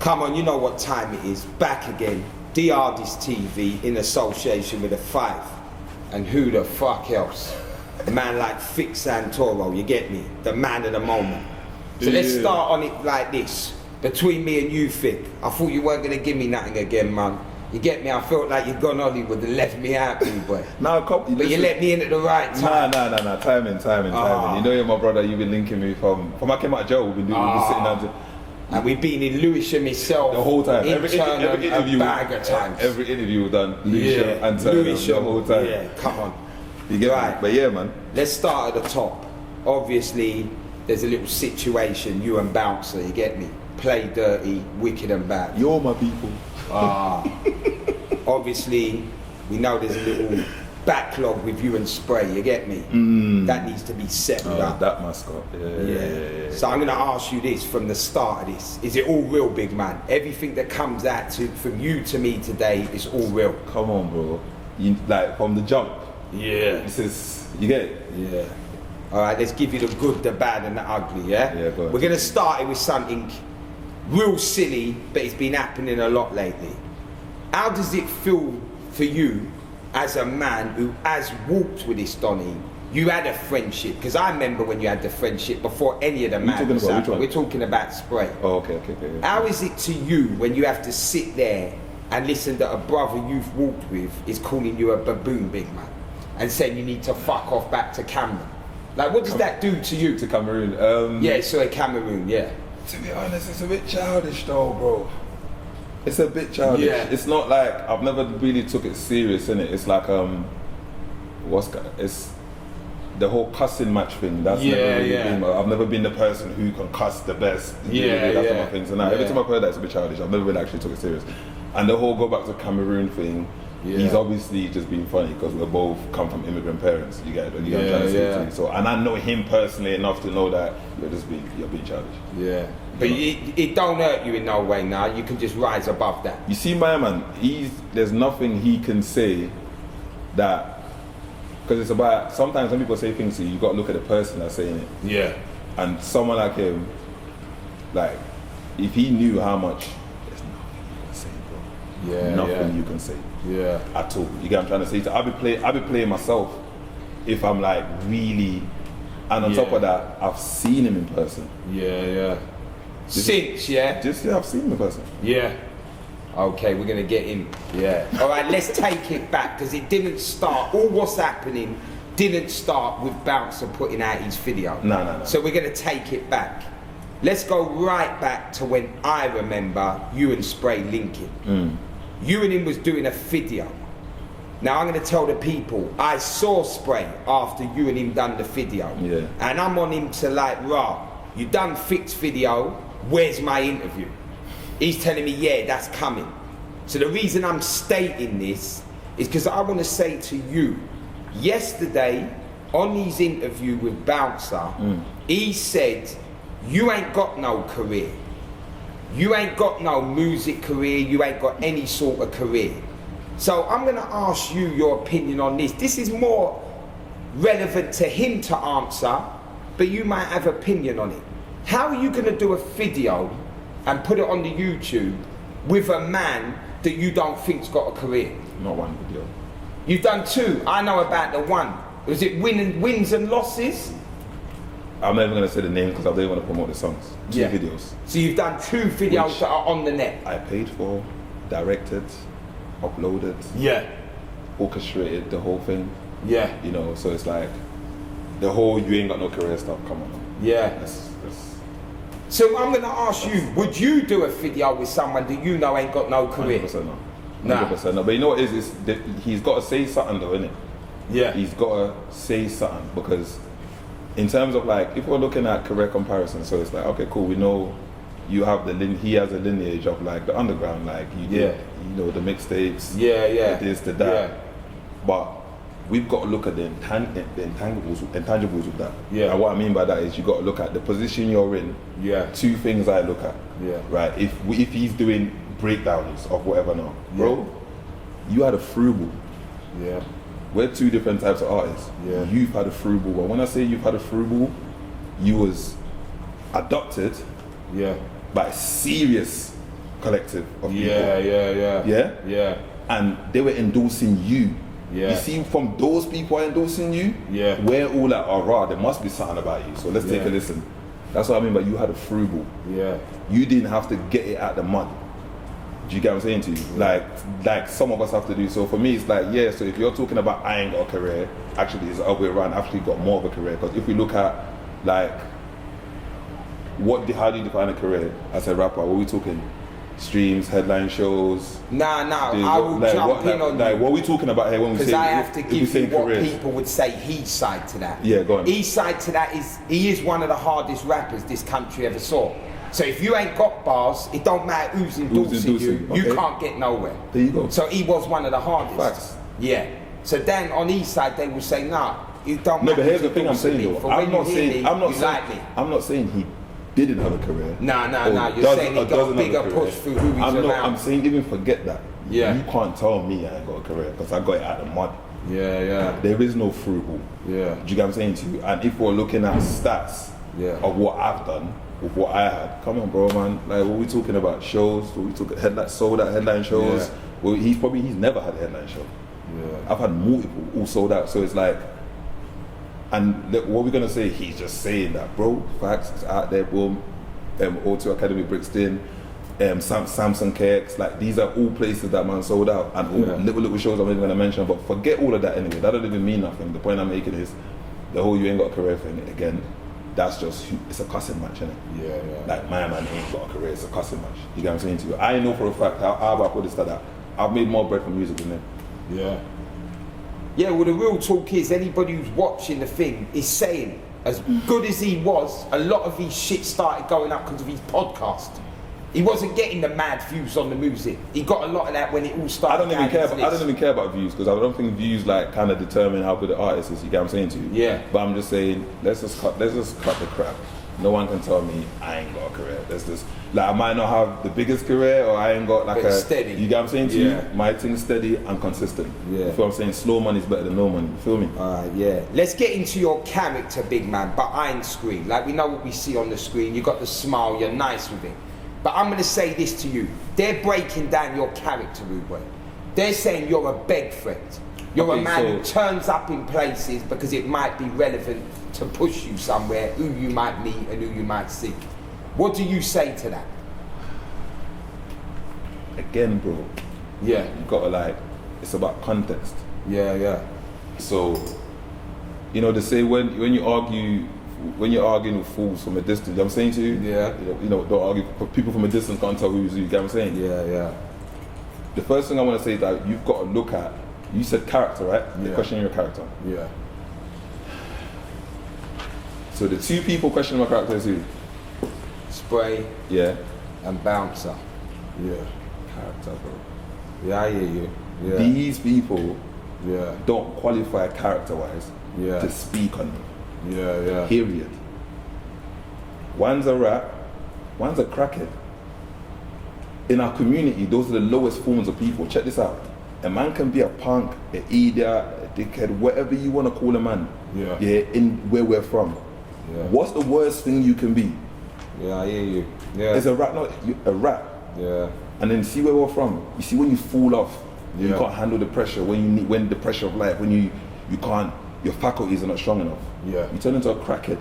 Come on, you know what time it is. Back again. DARDEST TV in association with the 5. And who the fuck else? A man like Vic Santoro, you get me? The man of the moment. So let's start on it like this. Between me and you, Vic. I thought you weren't gonna give me nothing again, man. You get me? I felt like you'd gone Hollywood and left me out, boy. But you let me in at the right time. Nah. Timing. You know you're my brother. You've been linking me from I came out of jail. We've been sitting down. And we've been in Lewisham itself the whole time. Every interview, bag of times. Every interview we've done, Lewisham and Lewisham the whole time. Yeah, come on. You get me? But yeah, man. Let's start at the top. Obviously, there's a little situation. You and Bouncer, you get me? Play dirty, wicked and bad. You're my people. Obviously, we know there's a little backlog with YOUNGSPRAY, you get me? That needs to be settled up. That mascot, yeah. So I'm gonna ask you this from the start of this. Is it all real, big man? Everything that comes out from you to me today is all real? Come on, bro. Like, from the jump. Yeah. This is, you get it? Yeah. All right, let's give you the good, the bad, and the ugly, yeah? Yeah, go ahead. We're gonna start it with something real silly, but it's been happening a lot lately. How does it feel for you as a man who has walked with this Donny? You had a friendship, because I remember when you had the friendship before any of the madness happened. We're talking about Spray. Oh, okay. Yeah. How is it to you when you have to sit there and listen that a brother you've walked with is calling you a baboon, big man, and saying you need to fuck off back to Cameroon? Like, what does that do to you? To Cameroon? Yeah, so Cameroon, yeah. To be honest, it's a bit childish though, bro. It's a bit childish. Yeah. It's not like, I've never really took it serious, innit? It's like, it's the whole cussing match thing. That's never really been, I've never been the person who can cuss the best. That's one of my things. And every time I've heard that, it's a bit childish. I've never really actually took it serious. And the whole go back to Cameroon thing, he's obviously just being funny because we both come from immigrant parents. You get it? You get what I'm trying to say to you? So, and I know him personally enough to know that you're being childish. Yeah. But it don't hurt you in no way now. You can just rise above that. You see, my man, there's nothing he can say that, because it's about, sometimes when people say things to you, you got to look at the person that's saying it. Yeah. And someone like him, like, if he knew how much, there's nothing you can say, bro. Yeah. Nothing you can say. Yeah. At all. You get what I'm trying to say? So I'll be playing myself if I'm like really, and on top of that, I've seen him in person. Yeah. Since, I've seen him in person. Yeah. Okay, we're gonna get in. Yeah. All right, let's take it back, because it didn't start, all what's happening didn't start with Bouncer putting out his video. No. So we're gonna take it back. Let's go right back to when I remember YOUNGSPRAY linking. You and him was doing a video. Now I'm gonna tell the people, I saw Spray after you and him done the video. Yeah. And I'm on him to like, rah, you done Fix video, where's my interview? He's telling me, yeah, that's coming. So the reason I'm stating this is because I want to say to you, yesterday on his interview with Bouncer, he said, you ain't got no career. You ain't got no music career, you ain't got any sort of career. So I'm gonna ask you your opinion on this. This is more relevant to him to answer, but you might have opinion on it. How are you gonna do a video and put it on the YouTube with a man that you don't think's got a career? Not one video. You've done 2. I know about the one. Was it wins and losses? I'm not even going to say the name because I don't want to promote the songs. 2 videos. So you've done 2 videos that are on the net? I paid for, directed, uploaded, orchestrated the whole thing. Yeah. You know, so it's like the whole you ain't got no career stuff, come on. Yeah. So I'm going to ask you, would you do a video with someone that you know ain't got no career? 100% no. 100% no. But you know what it is that he's got to say something though, innit? Yeah. He's got to say something, because in terms of like, if we're looking at career comparison, so it's like, okay, cool, we know you have he has a lineage of like the underground, like you know, the mixtapes, the this, the that, but we've got to look at the intangibles with that. And what I mean by that is you got to look at the position you're in. 2 things I look at. Right. If he's doing breakdowns of whatever now, bro, you had a frugal. We're 2 different types of artists. You've had a frugal. But when I say you've had a frugal, you was adopted by a serious collective of people. Yeah. And they were endorsing you. Yeah. You see, from those people endorsing you, we're all like, oh, raw, there must be something about you. So let's take a listen. That's what I mean, but you had a frugal. Yeah. You didn't have to get it out the mud. Do you get what I'm saying to you? Like some of us have to do. So for me, it's like, yeah, so if you're talking about I ain't got a career, actually it's the other way around. I've actually got more of a career. Because if we look at, like, how do you define a career as a rapper? What are we talking? Streams, headline shows? Nah, I will jump in on you. What are we talking about here when we say because I have to give you what careers? people would say his side to that. Yeah, go on. His side to that is, he is one of the hardest rappers this country ever saw. So if you ain't got bars, it don't matter who's endorsing you, you can't get nowhere. There you go. So he was one of the hardest. Facts. Yeah. So then on his side, they will say, nah, you don't matter. No, but here's the thing I'm saying though. I'm not saying he didn't have a career. Nah. You're saying he got a bigger push through who he's around. I'm saying even forget that. Yeah. You can't tell me I ain't got a career because I got it out of the mud. Yeah. There is no frugal. Yeah. Do you get what I'm saying to you? And if we're looking at stats of what I've done with what I had, come on, bro, man. Like, what we talking about? Shows? What we talking sold out headline shows? Yeah. Well, he's never had a headline show. Yeah. I've had multiple all sold out. So it's like, and what we're gonna say? He's just saying that, bro. Facts, it's out there, boom. O2 Academy, Brixton, Samson Cakes, like these are all places that man sold out, and all little shows I'm not even gonna mention. But forget all of that anyway. That don't even mean nothing. The point I'm making is the whole you ain't got a career thing. Again, that's just, it's a cussing match, innit? Yeah. Like my man ain't got a career. It's a cussing match. You get what I'm saying to you? I know for a fact how I put this that I've made more bread from music than him. Yeah, well the real talk is anybody who's watching the thing is saying as good as he was, a lot of his shit started going up because of his podcast. He wasn't getting the mad views on the music. He got a lot of that when it all started. I don't even care about views because I don't think views like kind of determine how good the artist is. You get what I'm saying to you? Yeah. But I'm just saying, let's just cut the crap. No one can tell me I ain't got a career. Let's just, like, I might not have the biggest career or I ain't got like steady. You get what I'm saying to you? My thing's steady and consistent. Yeah. You feel what I'm saying? Slow money's better than no money. You feel me? Yeah. Let's get into your character, big man, behind screen. Like, we know what we see on the screen. You got the smile, you're nice with it. But I'm gonna say this to you. They're breaking down your character, Rude Boy. They're saying you're a beg friend. You're a man who turns up in places because it might be relevant to push you somewhere, who you might meet and who you might see. What do you say to that? Again, bro. Yeah. You gotta, like, it's about context. Yeah. So, you know, they say when you're arguing with fools from a distance, you know what I'm saying to you? Yeah. You know, don't argue. People from a distance can't tell who's you, get what I'm saying? Yeah. The first thing I want to say is that you've got to look at, you said character, right? Yeah. You're questioning your character. Yeah. So the two people questioning my character is who? Spray. Yeah. And Bouncer. Yeah. Character, bro. Yeah, I hear you. Yeah. These people Yeah. don't qualify character-wise to speak on me. Yeah. Period. One's a rap, one's a crackhead. In our community, those are the lowest forms of people. Check this out. A man can be a punk, an idiot, a dickhead, whatever you want to call a man. Yeah. In where we're from. Yeah. What's the worst thing you can be? Yeah, I hear you. Yeah. It's a rap, not a rap. Yeah. And then see where we're from. You see when you fall off, you Yeah. can't handle the pressure. When the pressure of life, when you can't, your faculties are not strong enough. Yeah. You turn into a crackhead.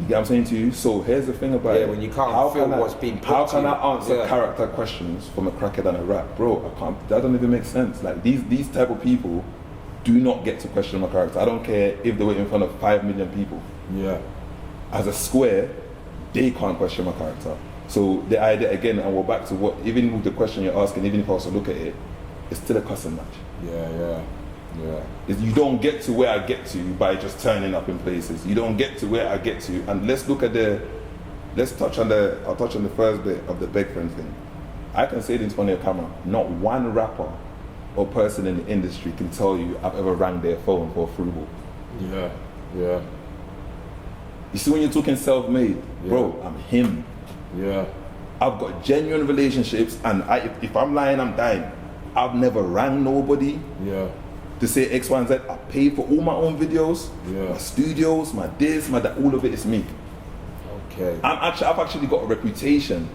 You get what I'm saying to you? So here's the thing about it. When you can't feel what's being put How to can you? I answer character questions from a crackhead and a rap? Bro, I can't. That doesn't even make sense. Like these type of people do not get to question my character. I don't care if they were in front of 5 million people. Yeah. As a square, they can't question my character. So the idea again, and we're back to what, even with the question you're asking, even if I was to look at it, it's still a cussing match. Yeah. You don't get to where I get to by just turning up in places. You don't get to where I get to. And let's touch on the first bit of the big friend thing. I can say this in front of your camera. Not one rapper or person in the industry can tell you I've ever rang their phone for a frugal. Yeah. You see when you're talking self-made, bro, I'm him. Yeah. I've got genuine relationships, and if I'm lying, I'm dying. I've never rang nobody. Yeah. To say X, Y, and Z. I pay for all my own videos, my studios, my this, my that, all of it is me. Okay. I've actually got a reputation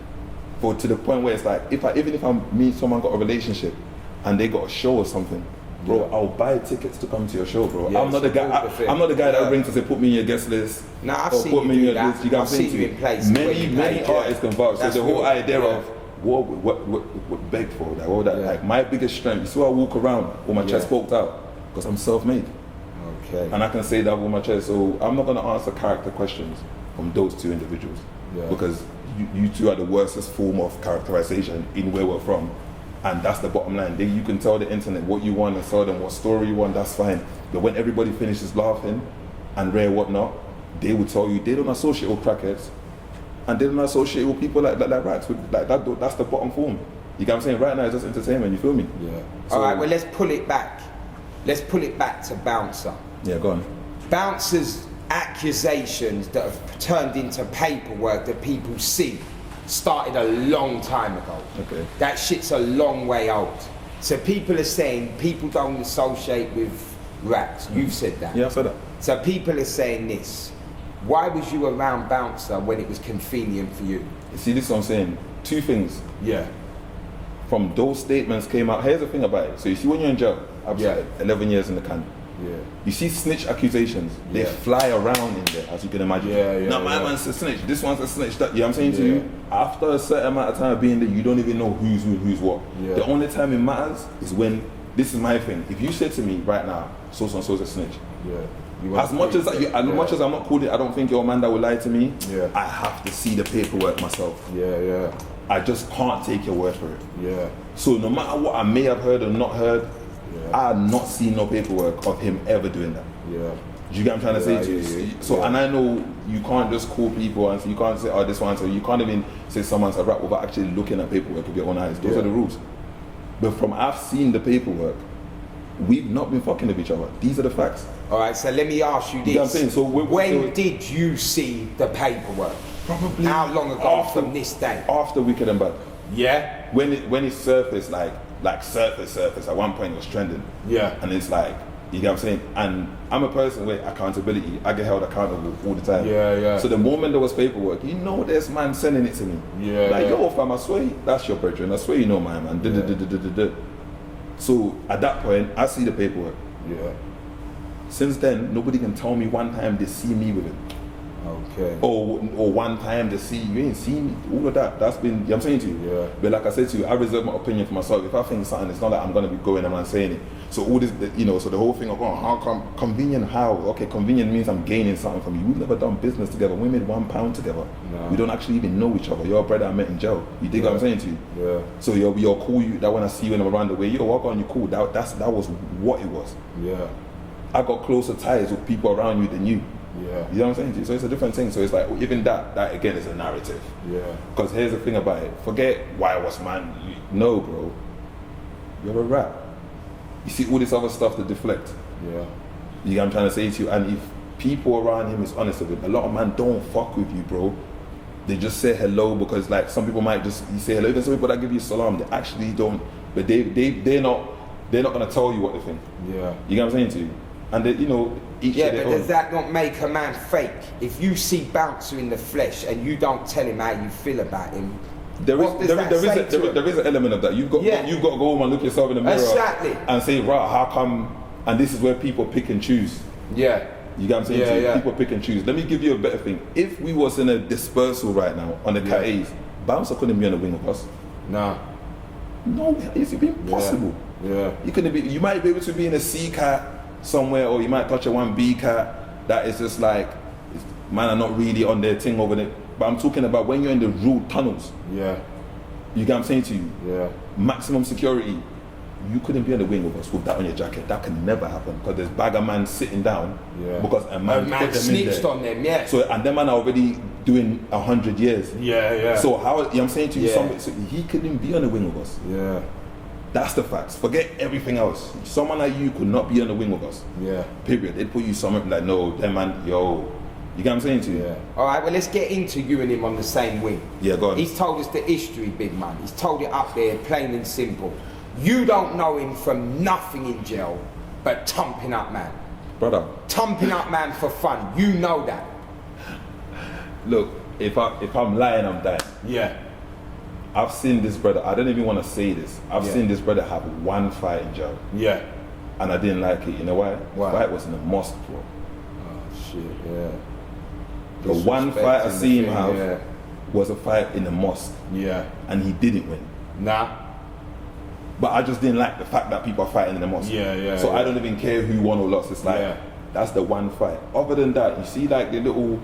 for to the point where it's like, even if I meet someone got a relationship and they got a show or something, bro, I'll buy tickets to come to your show, bro. Yeah, I'm not the guy. I'm not the guy that rings to say put me in your guest list. Nah, I've or seen put you me in do your that. list. You got I've seen you in places many artists can vouch. So the whole idea of what beg for that, all that. Like my biggest strength. You see, I walk around with my chest poked out because I'm self-made. Okay. And I can say that with my chest. So I'm not gonna answer character questions from those two individuals because you two are the worstest form of characterization in where we're from. And that's the bottom line. You can tell the internet what you want and tell them what story you want, that's fine. But when everybody finishes laughing and rare whatnot, they will tell you they don't associate with crackheads and they don't associate with people like rats. Like that's the bottom form. You get what I'm saying? Right now it's just entertainment, you feel me? Yeah. So, all right, well let's pull it back. Let's pull it back to Bouncer. Yeah, go on. Bouncer's accusations that have turned into paperwork that people see started a long time ago. Okay. That shit's a long way old. So people are saying people don't associate with rats. You've said that. Yeah, I said that. So people are saying this. Why was you around Bouncer when it was convenient for you? You see, this is what I'm saying. Two things. Yeah. From those statements came out. Here's the thing about it. So you see, when you're in jail, I've said 11 years in the can. Yeah. You see snitch accusations, they fly around in there, as you can imagine. Now my man's a snitch, this one's a snitch, that, you know what I'm saying to you? After a certain amount of time of being there, you don't even know who's who, who's what. The only time it matters is when, this is my thing, if you say to me right now, so-and-so's a snitch, as much as I'm not cool, I don't think you're a man that will lie to me, I have to see the paperwork myself. I just can't take your word for it. So no matter what I may have heard or not heard, I have not seen no paperwork of him ever doing that. Do you get what I'm trying to say to you? So, and I know you can't just call people and you can't say, oh, this one, so you can't even say someone's a rat without actually looking at paperwork with your own eyes. Those are the rules. But from I've seen the paperwork, we've not been fucking with each other. These are the facts. All right, so let me ask you this. You know what I'm saying? So when did you see the paperwork? Probably how long ago from this day? After Wicked and Bad. Yeah? When it surfaced, like surface, at one point it was trending. And it's like, you get what I'm saying? And I'm a person with accountability. I get held accountable all the time. So the moment there was paperwork, you know there's man sending it to me. Yo fam, I swear that's your brethren. I swear you know my man. So at that point, I see the paperwork. Since then, nobody can tell me one time they see me with it. Or one time they see you ain't seen me. All of that. That's been, you know what I'm saying to you? But like I said to you, I reserve my opinion for myself. If I think something, it's not like I'm gonna be going and saying it. So all this, you know, so the whole thing of, oh, how come convenient? How? Okay, convenient means I'm gaining something from you. We've never done business together. We made £1 together. We don't actually even know each other. You're a brother I met in jail. You dig what I'm saying to you? So you're cool. That when I see you and I'm around the way, yo, walk on, you cool. That was what it was. I got closer ties with people around you than you. You know what I'm saying to you? So it's a different thing. So it's like, even that again is a narrative. Because here's the thing about it. Forget why I was man. No, bro. You're a rat. You see all this other stuff to deflect. You know what I'm trying to say to you? And if people around him is honest with him, a lot of men don't fuck with you, bro. They just say hello because like some people might just say hello. Even some people that give you salam, they actually don't. But they're not gonna tell you what they think. You know what I'm saying to you? And they, you know, each but does that not make a man fake? If you see Bouncer in the flesh and you don't tell him how you feel about him, there is an element of that. You've got to go home and look yourself in the mirror and say, right, how come? And this is where people pick and choose. You get what I'm saying? People pick and choose. Let me give you a better thing. If we was in a dispersal right now on the Cat A's, Bouncer couldn't be on the wing of us. No, it's impossible. You couldn't be. You might be able to be in a C cat somewhere, or you might touch a 1B cat that is just like, man are not really on their thing over there. But I'm talking about when you're in the road tunnels. You get what I'm saying to you? Maximum security. You couldn't be on the wing with us with that on your jacket. That can never happen because there's bagger man sitting down because a man snitched on them. So and them man are already doing 100 years. So how, you know what I'm saying to you? So he couldn't be on the wing with us. That's the facts. Forget everything else. Someone like you could not be on the wing with us. Period. They'd put you somewhere like, no, them man, yo. You get what I'm saying to you? All right, well, let's get into you and him on the same wing. Go on. He's told us the history, big man. He's told it up there, plain and simple. You don't know him from nothing in jail, but thumping up man. Brother. Thumping up man for fun. You know that. Look, if I'm lying, I'm dying. I've seen this brother, I don't even want to say this, I've seen this brother have one fight in jail. Yeah. And I didn't like it, you know why? Why? The fight was in the mosque, bro. Oh shit, yeah. The one fight I see him have yeah. was a fight in the mosque. Yeah. And he didn't win. Nah. But I just didn't like the fact that people are fighting in the mosque. Yeah, yeah. So I don't even care who won or lost. It's like, that's the one fight. Other than that, you see like the little,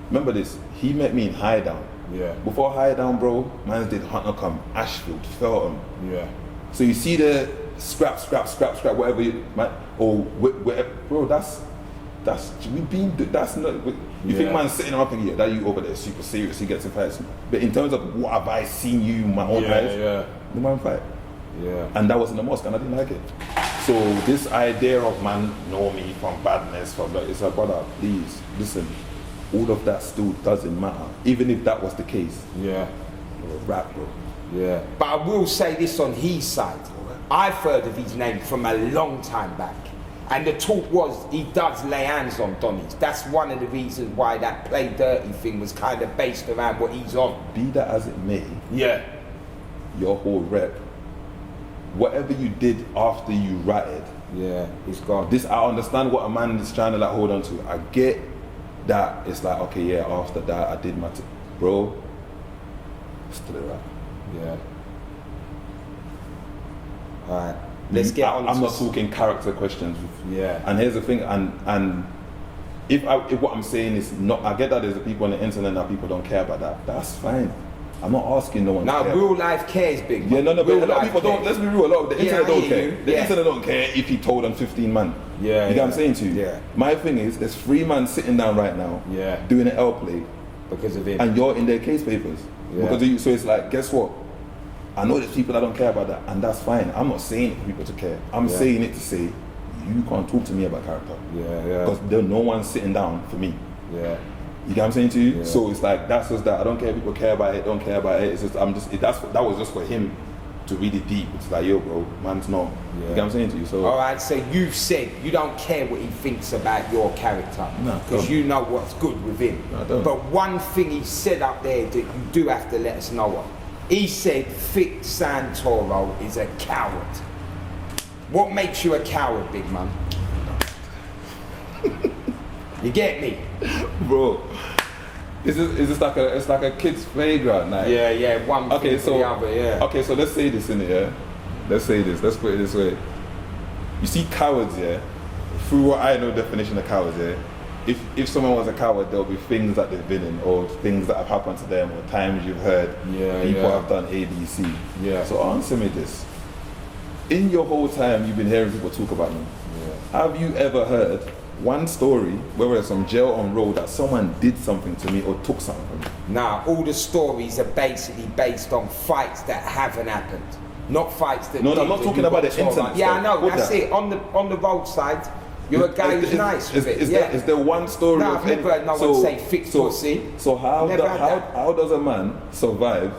remember this, he met me in High Down. Yeah. Before High Down, bro, mine did Hunter come, Ashfield, Feltham. Yeah. So you see the scrap, whatever you, man, or whatever, bro, that's we've been, that's not, you think man's sitting up thinking, yeah, that you over there super serious, he gets in fights. But in terms of what have I seen you, my own eyes, the man fight. Yeah. And that was in the mosque and I didn't like it. So this idea of man know me from badness, from that, it's like, brother, please, listen, all of that still doesn't matter. Even if that was the case. Yeah. You're a rap, bro. Yeah. But I will say this on his side. I've heard of his name from a long time back. And the talk was he does lay hands on Donnies. That's one of the reasons why that Play Dirty thing was kind of based around what he's on. Be that as it may, yeah, your whole rep, whatever you did after you ratted, yeah, it's gone. This, I understand what a man is trying to like hold on to. I get that it's like, okay, yeah, after that I did my bro, still a rap. Yeah. Alright. Let's get on. I'm not talking character questions. Yeah. And here's the thing, and if what I'm saying is not, I get that there's people on the internet that people don't care about that. That's fine. I'm not asking no one. Now, to care. real life cares, big. Yeah, no, but a lot of people cares. don't. Let's be real. A lot of the internet don't care. The Yeah. internet don't care if he told them 15 man. Yeah. You get what I'm saying to you? Yeah. My thing is, there's 3 man sitting down right now. Yeah. Doing an L play. Because of him. And you're in their case papers. Yeah. Because of you. So it's like, guess what? I know there's people that don't care about that, and that's fine. I'm not saying it for people to care. I'm saying it to say, you can't talk to me about character. Yeah, yeah. Because there's no one sitting down for me. Yeah. You get what I'm saying to you? Yeah. So it's like, that's just that. I don't care if people care about it, don't care about it. It's just, that was just for him to read it deep. It's like, yo, bro, man's not. You get what I'm saying to you? So. All right, so you've said you don't care what he thinks about your character. No, because you know what's good with him. No, I don't. But one thing he said up there that you do have to let us know of. He said Vic Santoro is a coward. What makes you a coward, big man? You get me? Bro, it's like a kid's playground night. Yeah, yeah, one okay, thing so, for the other, yeah. Okay, so let's say this in it, yeah? Let's say this, let's put it this way. You see cowards, yeah? Through what I know definition of cowards, yeah? If someone was a coward, there'll be things that they've been in, or things that have happened to them, or times you've heard people have done A, B, C. Yeah. So answer me this. In your whole time you've been hearing people talk about me, have you ever heard one story, whether it's from jail on road, that someone did something to me or took something from me? Nah, all the stories are basically based on fights that haven't happened. Not fights that No, I'm not talking about the internet. Yeah, I know, Put that's that. it. On the roadside, you're a guy who's nice with it. Is there one story? No, I've never heard no one say fix pussy. So how does a man survive?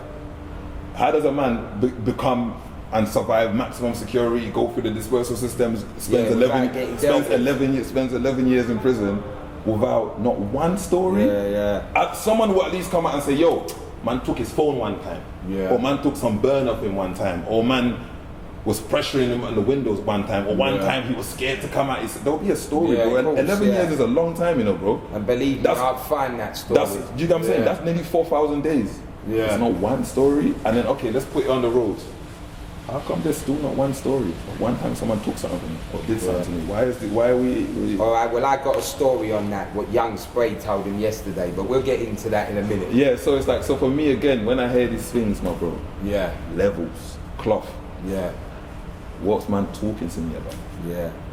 How does a man become and survive maximum security, go through the dispersal systems, spends 11 years in prison without not one story? Someone will at least come out and say, yo, man took his phone one time, or man took some burn up in one time, or man was pressuring him on the windows one time, or one time he was scared to come out. There'll be a story, bro. And 11 years is a long time, you know, bro. And believe me, I'll find that story. Do you know what I'm saying? That's nearly 4,000 days. It's not one story. And then, okay, let's put it on the road. How come there's still not one story? One time someone took something from me or did something to me. Why are we? All right, well, I got a story on that, what YOUNGSPRAY told him yesterday, but we'll get into that in a minute. Yeah, so it's like, so for me again, when I hear these things, my bro, levels, cloth, what's man talking to me about?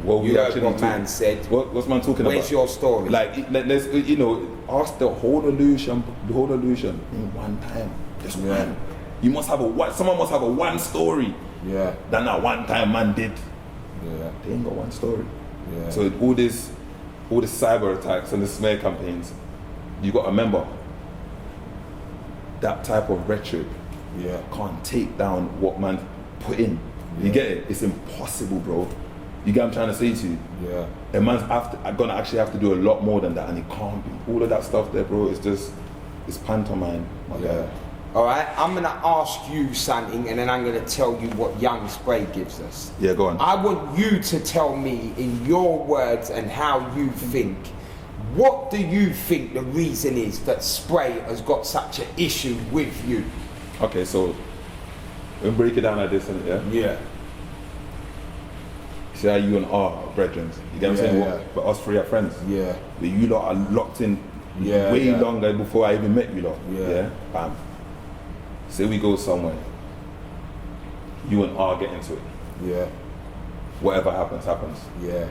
Well, you heard what man said. What's man talking about? Where's your story? Like, let's, you know, ask the whole illusion in one time. Just one. You must have someone must have a one story. That one time man did. They ain't got one story. So all this cyber attacks and the smear campaigns, you got to remember that type of rhetoric can't take down what man put in. You get it? It's impossible, bro. You get what I'm trying to say to you? A man's gonna actually have to do a lot more than that, and it can't be. All of that stuff there, bro, it's pantomime, my guy. All right, I'm gonna ask you something, and then I'm gonna tell you what Young Spray gives us. Yeah, go on. I want you to tell me in your words and how you think. What do you think the reason is that Spray has got such an issue with you? Okay, so we'll break it down like this, yeah? Yeah. See how you and R are brethren. You get what I'm saying? Yeah. But us three are friends. Yeah. But you lot are locked in Yeah, way yeah. longer before I even met you lot. Yeah. Bam. Say we go somewhere. You and R get into it. Yeah. Whatever happens, happens. Yeah.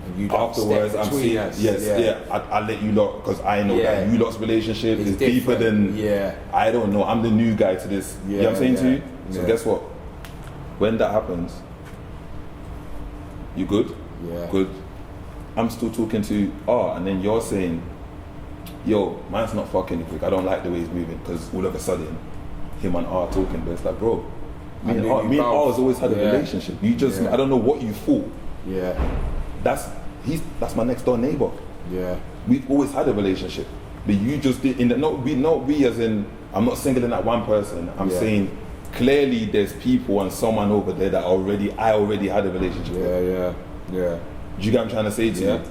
And you don't Afterwards, step I'm between seeing, us. yes, I let you lot, because I know that you lot's relationship It's is deeper different. than, I don't know, I'm the new guy to this. You know what I'm saying to you? So guess what? When that happens, you good? Yeah. Good. I'm still talking to R, and then you're saying, yo, man's not fucking quick. I don't like the way he's moving, because all of a sudden, him and R talking, but it's like, bro, me and R has always had a relationship. You just, I don't know what you thought. Yeah. That's my next door neighbor. Yeah. We've always had a relationship, but you just did not we as in, I'm not singling out one person. I'm saying clearly there's people and someone over there that I already had a relationship with. Yeah. Do you get what I'm trying to say to you?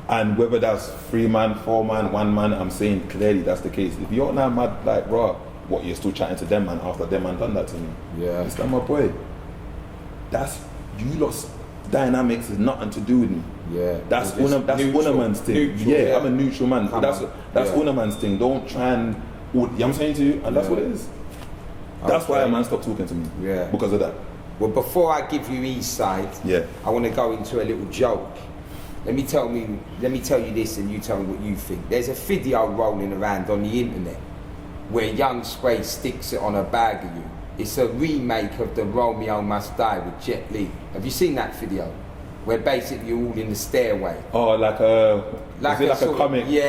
And whether that's 3 man, 4 man, 1 man, I'm saying clearly that's the case. If you're now mad like, bro, what, you're still chatting to them man after them man done that to me? Yeah. It's like, my boy, that's you lot's dynamics is nothing to do with me. Yeah. That's one man's thing. I'm a neutral man. That's one man's thing. Don't try and, you know what I'm saying to you? And that's what it is. That's why a man stopped talking to me. Yeah. Because of that. Well, before I give you each side, I want to go into a little joke. Let me tell you this, and you tell me what you think. There's a video rolling around on the internet where Young Spray sticks it on a bag of you. It's a remake of the Romeo Must Die with Jet Li. Have you seen that video? Where basically you're all in the stairway. Oh, like a comic? He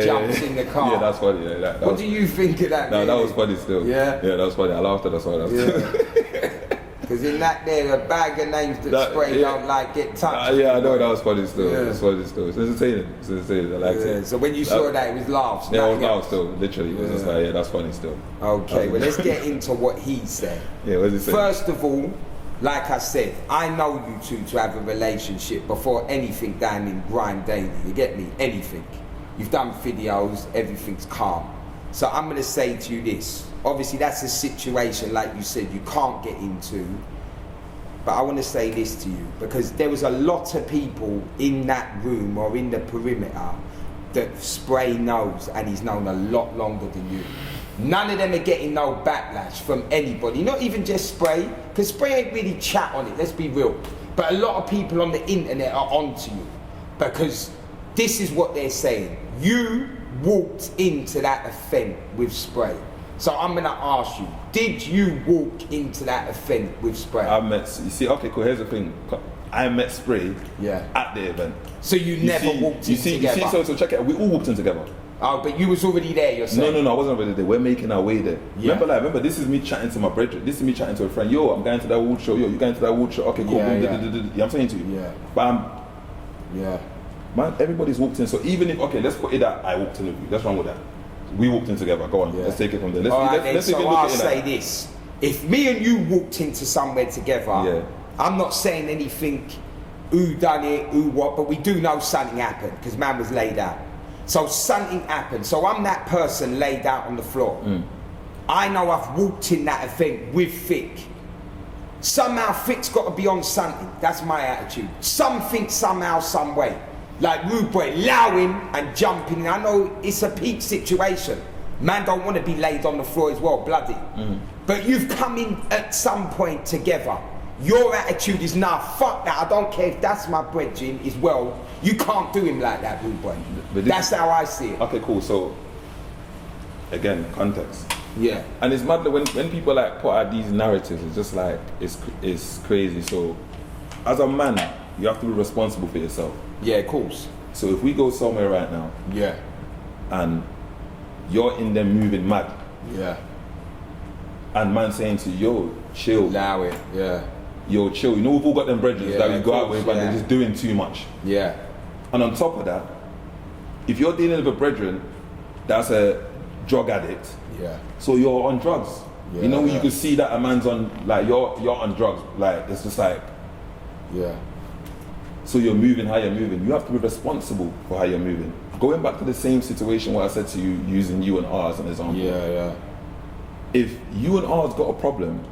jumps in the car. Yeah, that's funny. What do you think of that? No, that was funny still. Yeah, that was funny. I laughed at that. Because in that there, a bag of names that Spray don't like get touched. Yeah, I know, that was funny still. It's funny still. It's entertaining. I liked it. So when you saw that, it was laughs. Yeah, it was laughs still. Literally, it was just like, that's funny still. Okay, well let's get into what he said. Yeah, what did he say? First of all, like I said, I know you two to have a relationship before anything down in Grind Daily. You get me? Anything. You've done videos, everything's calm. So I'm going to say to you this. Obviously, that's a situation, like you said, you can't get into. But I want to say this to you, because there was a lot of people in that room or in the perimeter that Spray knows, and he's known a lot longer than you. None of them are getting no backlash from anybody, not even just Spray, because Spray ain't really chat on it, let's be real. But a lot of people on the internet are onto you, because this is what they're saying. You walked into that event with Spray. So I'm gonna ask you, did you walk into that event with Spray? You see, okay, cool, here's the thing. I met Spray at the event. So you never walked in together? So check it out, we all walked in together. Oh, but you was already there yourself? No, I wasn't already there. We're making our way there. Yeah. Remember, this is me chatting to my brother. This is me chatting to a friend. Yo, I'm going to that wood show. Yo, you going to that wood show? Okay, cool. You know what I'm saying to you? Yeah. Bam. Yeah. Man, everybody's walked in. So even if, okay, let's put it that I walked in with you. Let's run with that. We walked in together. Go on. Yeah. Let's take it from there. Let's I'll say this. If me and you walked into somewhere together, I'm not saying anything, who done it, who what, but we do know something happened, because man was laid out. So something happened. So I'm that person laid out on the floor. I know I've walked in that event with Vic. Somehow Vic's got to be on something. That's my attitude. Something, somehow, some way. Like rude boy, allowing and jumping. I know it's a peak situation. Man don't want to be laid on the floor as well, bloody. But you've come in at some point together. Your attitude is, nah, fuck that. I don't care if that's my brethren as well. You can't do him like that, rude boy. That's how I see it. Okay, cool. So, again, context. Yeah. And it's mad that when people like put out these narratives, it's just like, it's crazy. So, as a man, you have to be responsible for yourself. Yeah, of course. So if we go somewhere right now, and you're in there moving mad, and man saying to you, yo, chill. Allow it, Yo, chill. You know, we've all got them brethren that we go out with, but they're just doing too much. Yeah. And on top of that, if you're dealing with a brethren that's a drug addict. Yeah. So you're on drugs. Yeah, you know, yeah. you could see that a man's on, like, you're on drugs. Like, it's just like, yeah. so you're moving how you're moving. You have to be responsible for how you're moving. Going back to the same situation where I said to you, using you and R as an example. Yeah, yeah. If you and R's got a problem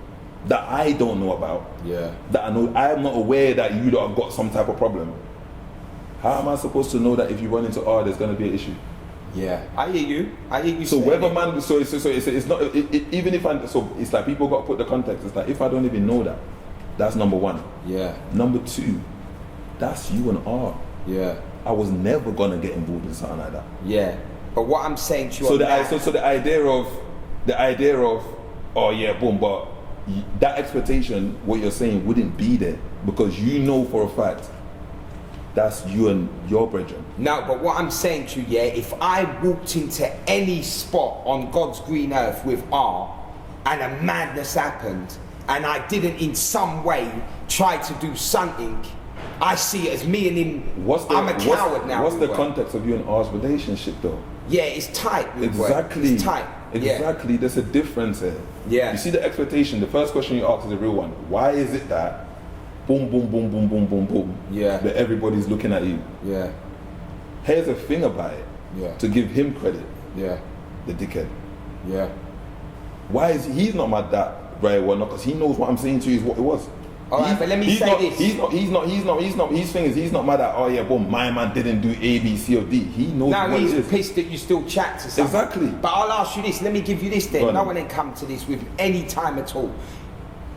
that I don't know about, yeah, that I know, I'm not aware that you lot have got some type of problem, how am I supposed to know that if you run into R, there's going to be an issue? Yeah, I hear you. I hear you. So whether man, so it's not even if I, so it's like people got to put the context. It's like if I don't even know that, that's number one. Yeah. Number two, that's you and R. Yeah. I was never gonna get involved in something like that. Yeah. But what I'm saying to you, so the idea of, oh yeah, boom, but that expectation, what you're saying, wouldn't be there because you know for a fact that's you and your brethren. No, but what I'm saying to you, yeah, if I walked into any spot on God's green earth with R and a madness happened and I didn't in some way try to do something, I see it as me and him. I'm a coward now. What's the context of you and R's relationship though? Yeah, it's tight. Exactly. It's tight. Exactly. Yeah. There's a difference here. Yeah. You see the expectation, the first question you ask is a real one. Why is it that boom, boom, boom, boom, boom, boom, boom, yeah, that everybody's looking at you? Yeah. Here's the thing about it. Yeah. To give him credit. Yeah. The dickhead. Yeah. Why is he's not mad that very well? Because he knows what I'm saying to you is what it was. All right, but let me say this. He's not. His thing is he's not mad at, oh yeah, boom, my man didn't do A, B, C, or D. He knows what it is. He's pissed that you still chat to someone. Exactly. But I'll ask you this. Let me give you this then. No one had come to this with any time at all.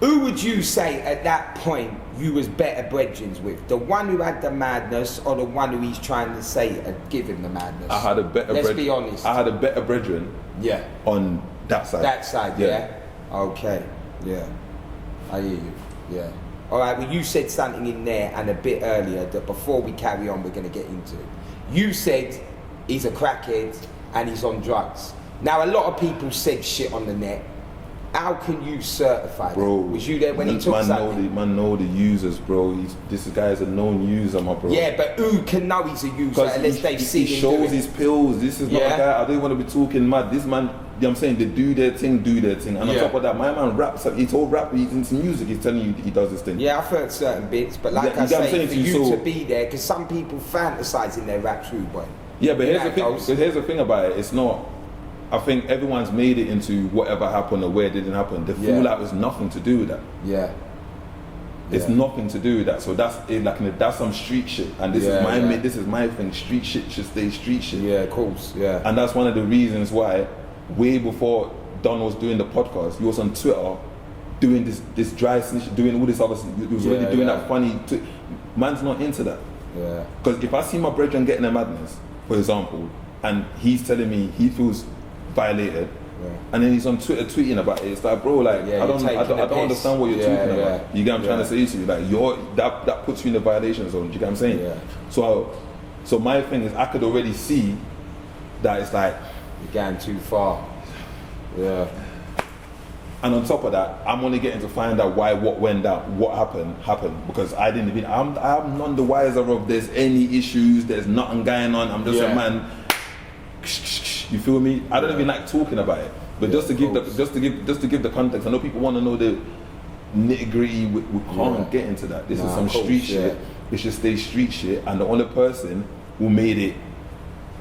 Who would you say at that point you was better brethrens with? The one who had the madness or the one who he's trying to say had given the madness? I had a better Let's be honest. I had a better brethren. Yeah. On that side. That side, yeah? Okay. Yeah. I hear you. Yeah. All right, well, you said something in there and a bit earlier that before we carry on, we're going to get into it. You said he's a crackhead and he's on drugs. Now, a lot of people said shit on the net. How can you certify bro, that? Was you there when he took something? Man know the users, bro. This guy is a known user, my bro. Yeah, but who can know he's a user unless they've seen him shows his pills. This is not a guy, I don't want to be talking mad. This man, you know what I'm saying, they do their thing. And on top of that, my man raps, he's all rap, he's into music, he's telling you he does this thing. Yeah, I've heard certain bits, but like I say, for you to be there, because some people fantasize in their rap true, boy. Yeah, but here's the thing about it, it's not, I think everyone's made it into whatever happened or where it didn't happen. The fallout was nothing to do with that. Yeah. It's nothing to do with that. So that's it, like that's some street shit. And this is my thing. Street shit should stay street shit. Yeah, of course. Yeah. And that's one of the reasons why, way before Don was doing the podcast, he was on Twitter doing this dry snitch, doing all this other stuff. He was already doing that funny. Man's not into that. Yeah. Because if I see my brethren getting a madness, for example, and he's telling me he feels violated, and then he's on Twitter tweeting about it, it's like, bro, like I don't understand what you're talking about. You get what I'm trying to say to you? Like that puts you in the violation zone. Do you get what I'm saying? Yeah. So my thing is, I could already see that it's like you're going too far. Yeah. And on top of that, I'm only getting to find out why, what went down, what happened, because I didn't even, I'm none the wiser of there's any issues, there's nothing going on, I'm just a man. You feel me? I don't even like talking about it, but just to give the context. I know people want to know the nitty-gritty. We can't get into that. This is some street shit. It should stay street shit. And the only person who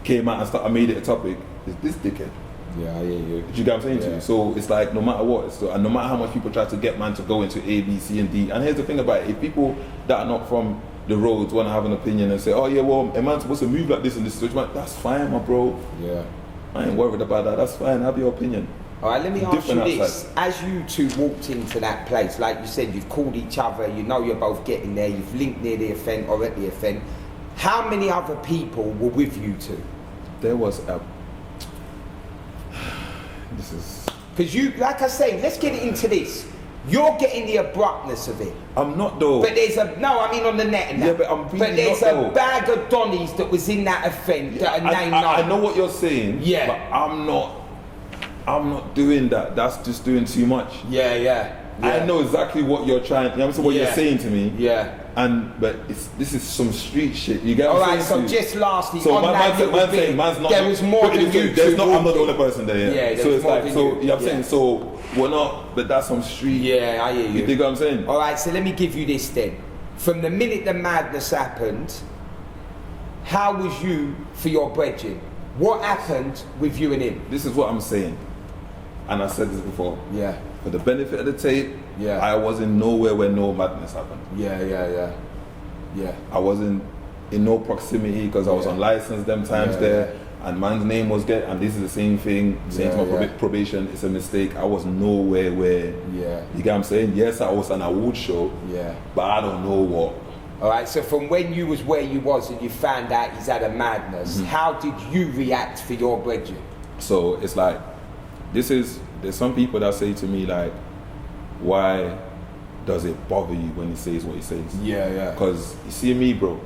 came out and made it a topic is this dickhead. Yeah, I hear you. Do you get what I'm saying to you? So it's like no matter what, and no matter how much people try to get man to go into A, B, C, and D. And here's the thing about it: if people that are not from the roads want to have an opinion and say, oh yeah, well, a man's supposed to move like this in this situation, that's fine, my bro. Yeah. I ain't worried about that. That's fine. Have your opinion. All right, let me ask you this. As you two walked into that place, like you said, you've called each other, you know you're both getting there, you've linked near the event or at the event. How many other people were with you two? There was a... This is... Because you, like I say, let's get into this. You're getting the abruptness of it. I'm not though. But there's I mean on the net and that. Yeah, but I'm really But there's not, a though. bag of Donnies that was in that event that are named I know what you're saying. Yeah. But I'm not doing that. That's just doing too much. Yeah. I know exactly what you're trying, you know what you're saying to me. Yeah. But this is some street shit. You get what I'm saying? Alright, so just lastly, so on that little bit, there was more than you two. I'm not the only person there. Yeah, so it's like, you know what I'm saying? So we're not, but that's some street. Yeah, I hear you. You dig what I'm saying? Alright, so let me give you this then. From the minute the madness happened, how was you for your brethren? What happened with you and him? This is what I'm saying. And I said this before. Yeah. For the benefit of the tape, yeah, I wasn't nowhere where no madness happened. Yeah. I wasn't in no proximity because I was on license them times there, and man's name was and this is the same thing, saying to my probation, it's a mistake. I was nowhere where, you get what I'm saying? Yes, I was on an award show, but I don't know what. Alright, so from when you was where you was and you found out he's had a madness, how did you react for your brethren? So it's like, there's some people that say to me like, why does it bother you when he says what he says? Yeah. Because you see me, bro,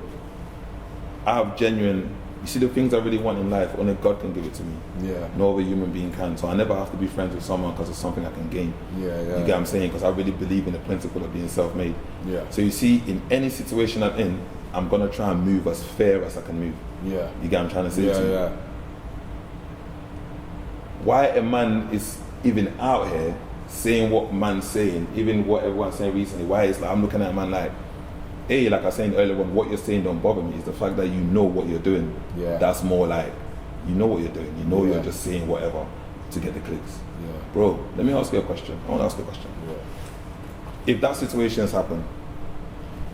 I have genuine, you see the things I really want in life, only God can give it to me. Yeah. No other human being can. So I never have to be friends with someone because it's something I can gain. You get what I'm saying? Because I really believe in the principle of being self-made. Yeah. So you see, in any situation I'm in, I'm gonna try and move as fair as I can move. Yeah. You get what I'm trying to say to you? Why a man is even out here saying what man's saying, even what everyone's saying recently, why it's like, I'm looking at a man like, hey, like I was saying earlier on, what you're saying don't bother me. It's the fact that you know what you're doing. Yeah. That's more like, you know what you're doing. You know you're just saying whatever to get the clicks. Yeah. Bro, let me ask you a question. I want to ask you a question. Yeah. If that situation has happened,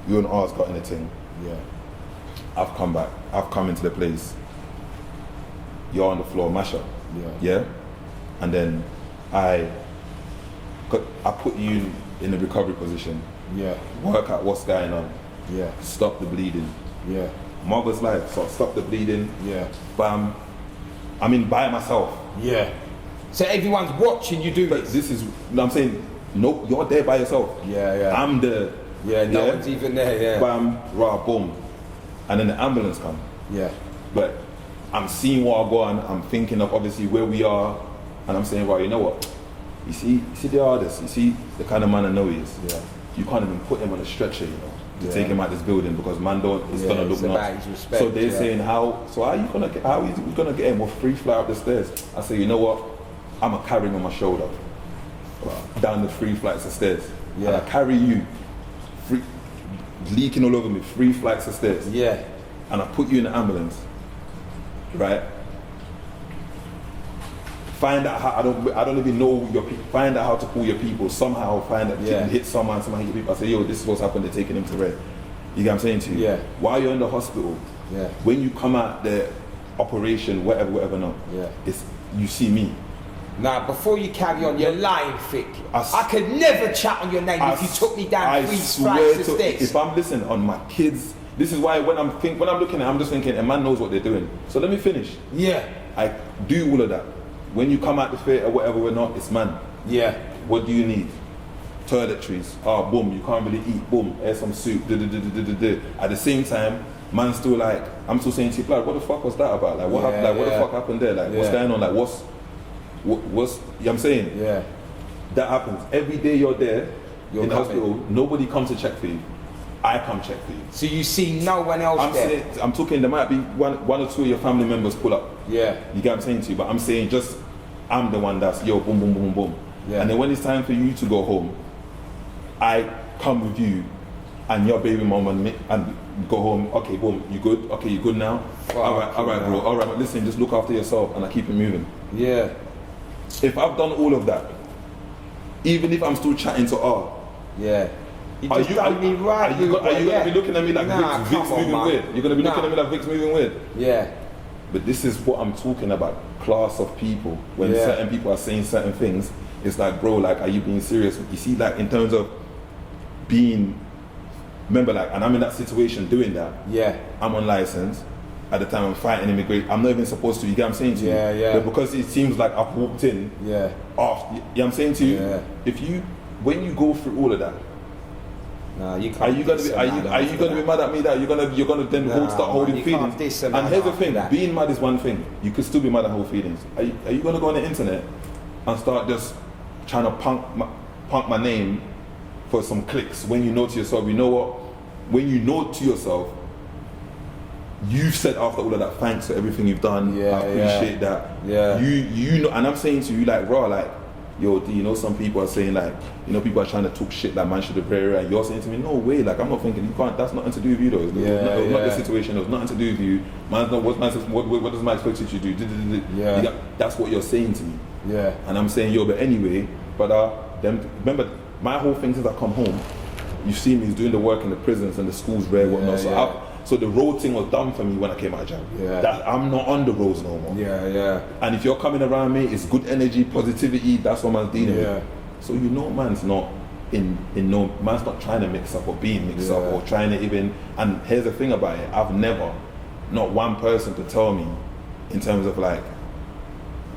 you and R's got in a thing. Yeah. I've come back. I've come into the place. You're on the floor, mash up. Yeah. And then I put you in a recovery position. Yeah. Work out what's going on. Yeah. Stop the bleeding. Yeah. Mother's life. So stop the bleeding. Yeah. But I'm in by myself. Yeah. So everyone's watching you do this. This is, I'm saying, no, you're there by yourself. Yeah. I'm there. Yeah, no one's even there. Yeah. Bam, rah, boom. And then the ambulance come. Yeah. But I'm seeing what I go on. I'm thinking of obviously where we are. And I'm saying, right, you know what? You see the artist, you see the kind of man I know he is. Yeah. You can't even put him on a stretcher, you know, to take him out this building because man it's gonna look nuts. So they're saying how are you gonna get him with free flight up the stairs? I say, you know what? I'ma carry him on my shoulder. Down the 3 flights of stairs. Yeah. And I carry you leaking all over me, 3 flights of stairs. Yeah. And I put you in the ambulance. Right? Find out how, I don't even know your people, find out how to call your people, somehow find out, hit someone hit your people. I say, yo, this is what's happened, they're taking him to red. You get what I'm saying to you? Yeah. While you're in the hospital, when you come out the operation, whatever not, it's, you see me. Now, before you carry on, you're lying, Vic. I could never chat on your name if you took me down 3 flights of stairs. If I'm listening on my kids, this is why when I'm looking at it, I'm just thinking, a man knows what they're doing. So let me finish. Yeah. I do all of that. When you come out the theatre, whatever or not, it's man. Yeah. What do you need? Toiletries. Oh, boom, you can't really eat. Boom, here's some soup. At the same time, man's still like, I'm still saying to you, like, what the fuck was that about? Like, what happened? Like, what the fuck happened there? Like, what's going on? Like, what's, you know what I'm saying? Yeah. That happens. Every day you're there in the hospital, nobody comes to check for you. I come check for you. So you see no one else there? I'm talking, there might be one or two of your family members pull up. Yeah. You get what I'm saying to you? But I'm saying just, I'm the one that's, yo, boom, boom, boom, boom. Yeah. And then when it's time for you to go home, I come with you and your baby mom and me, and go home. Okay, boom, you good? Okay, you good now? All right, bro. All right, listen, just look after yourself and I keep it moving. Yeah. If I've done all of that, even if I'm still chatting to R, yeah. Are you gonna be looking at me like Vic's moving weird? You're gonna be looking at me like Vic's moving weird? Yeah. But this is what I'm talking about, class of people. When certain people are saying certain things, it's like, bro, like, are you being serious? You see, like, in terms of being, remember, like, and I'm in that situation doing that. Yeah. I'm on license. At the time I'm fighting immigration. I'm not even supposed to, you get what I'm saying to you? Yeah. But because it seems like I've walked in, off, you know what I'm saying to you? Yeah. When you go through all of that, nah, you can't. Are you gonna be mad at me that you're gonna then start holding feelings? And here's the thing: being mad is one thing. You could still be mad at hold feelings. Are you gonna go on the internet and start just trying to punk my name for some clicks. When you know to yourself, you know what? When you know to yourself, you've said after all of that, thanks for everything you've done. Yeah, I appreciate that. Yeah. You know, and I'm saying to you like, raw, like, yo, you know, some people are saying like, you know, people are trying to talk shit like man should have prayed, and you're saying to me, no way, like I'm not thinking you can't. That's nothing to do with you though. It's not the situation. It was nothing to do with you. Man's not. What does man expect you to do? Yeah. That's what you're saying to me. Yeah. And I'm saying, yo, but anyway, but remember, my whole thing since I come home, you've seen me doing the work in the prisons and the schools, whatnot. So the road thing was done for me when I came out of jail. Yeah. That I'm not on the roads no more. Yeah, yeah. And if you're coming around me, it's good energy, positivity. That's what man's dealing with. So you know, man's not man's not trying to mix up or being mixed up or trying to even. And here's the thing about it: I've never, not one person to tell me, in terms of like,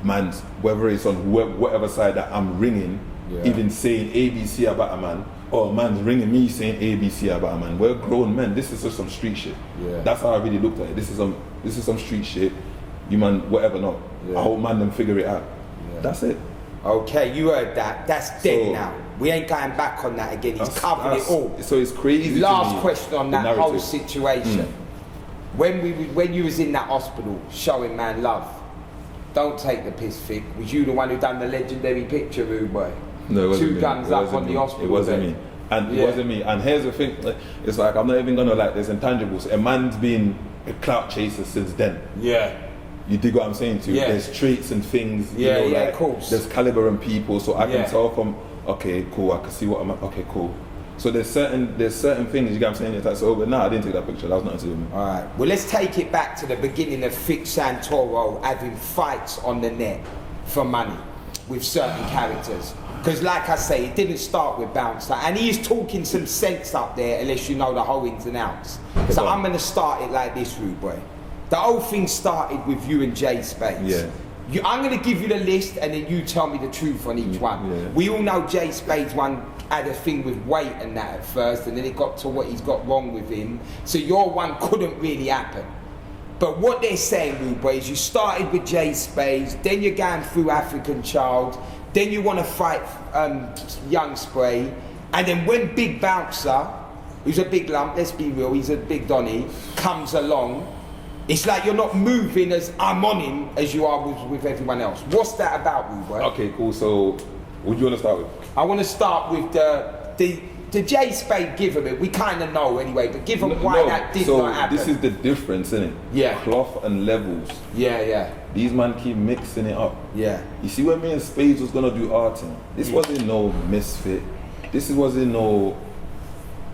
man's whether it's on whatever side that I'm ringing, even saying ABC about a man. Oh, man's ringing me saying ABC about a man. We're grown men. This is just some street shit. Yeah. That's how I really looked at it. This is some street shit. You man, whatever not. I hope man them figure it out. Yeah. That's it. Okay, you heard that. That's dead now. We ain't going back on that again. He's covered it all. So it's crazy. Last question on that whole situation. When you was in that hospital showing man love, don't take the piss, Vic. Was you the one who done the legendary picture, rude boy? No, it wasn't Two me. guns up on the hospital. It wasn't me. And it wasn't me. And here's the thing, it's like I'm not even gonna like there's intangibles. A man's been a clout chaser since then. Yeah. You dig what I'm saying to you? Yeah. There's traits and things, of course. There's caliber and people, so I can tell from okay, cool, I can see what I'm okay, cool. So there's certain things, you get what I'm saying? It's like, so, but no, I didn't take that picture, that was nothing to do with me. Alright. Well, let's take it back to the beginning of Vic Santoro having fights on the net for money with certain characters. Because like I say, it didn't start with Bouncer, and he's talking some sense up there unless you know the whole ins and outs. So I'm going to start it like this, rude boy. The whole thing started with you and J Spades. Yeah. I'm going to give you the list and then you tell me the truth on each one. Yeah. We all know J Spades one had a thing with weight and that at first, and then it got to what he's got wrong with him. So your one couldn't really happen. But what they're saying, rude boy, is you started with J Spades, then you're going through African Child, then you want to fight YOUNGSPRAY, and then when Big Bouncer, who's a big lump, let's be real, he's a big Donny, comes along, it's like you're not moving as I'm on him as you are with everyone else. What's that about, rude boy? Okay, cool. So, what do you want to start with? I want to start with the J Spade give him it. We kind of know anyway, but give him why that did not happen. This is the difference, isn't it? Yeah. Cloth and levels. Yeah, yeah. These man keep mixing it up. Yeah. You see, when me and Spades was gonna do arting, this wasn't no misfit. This wasn't no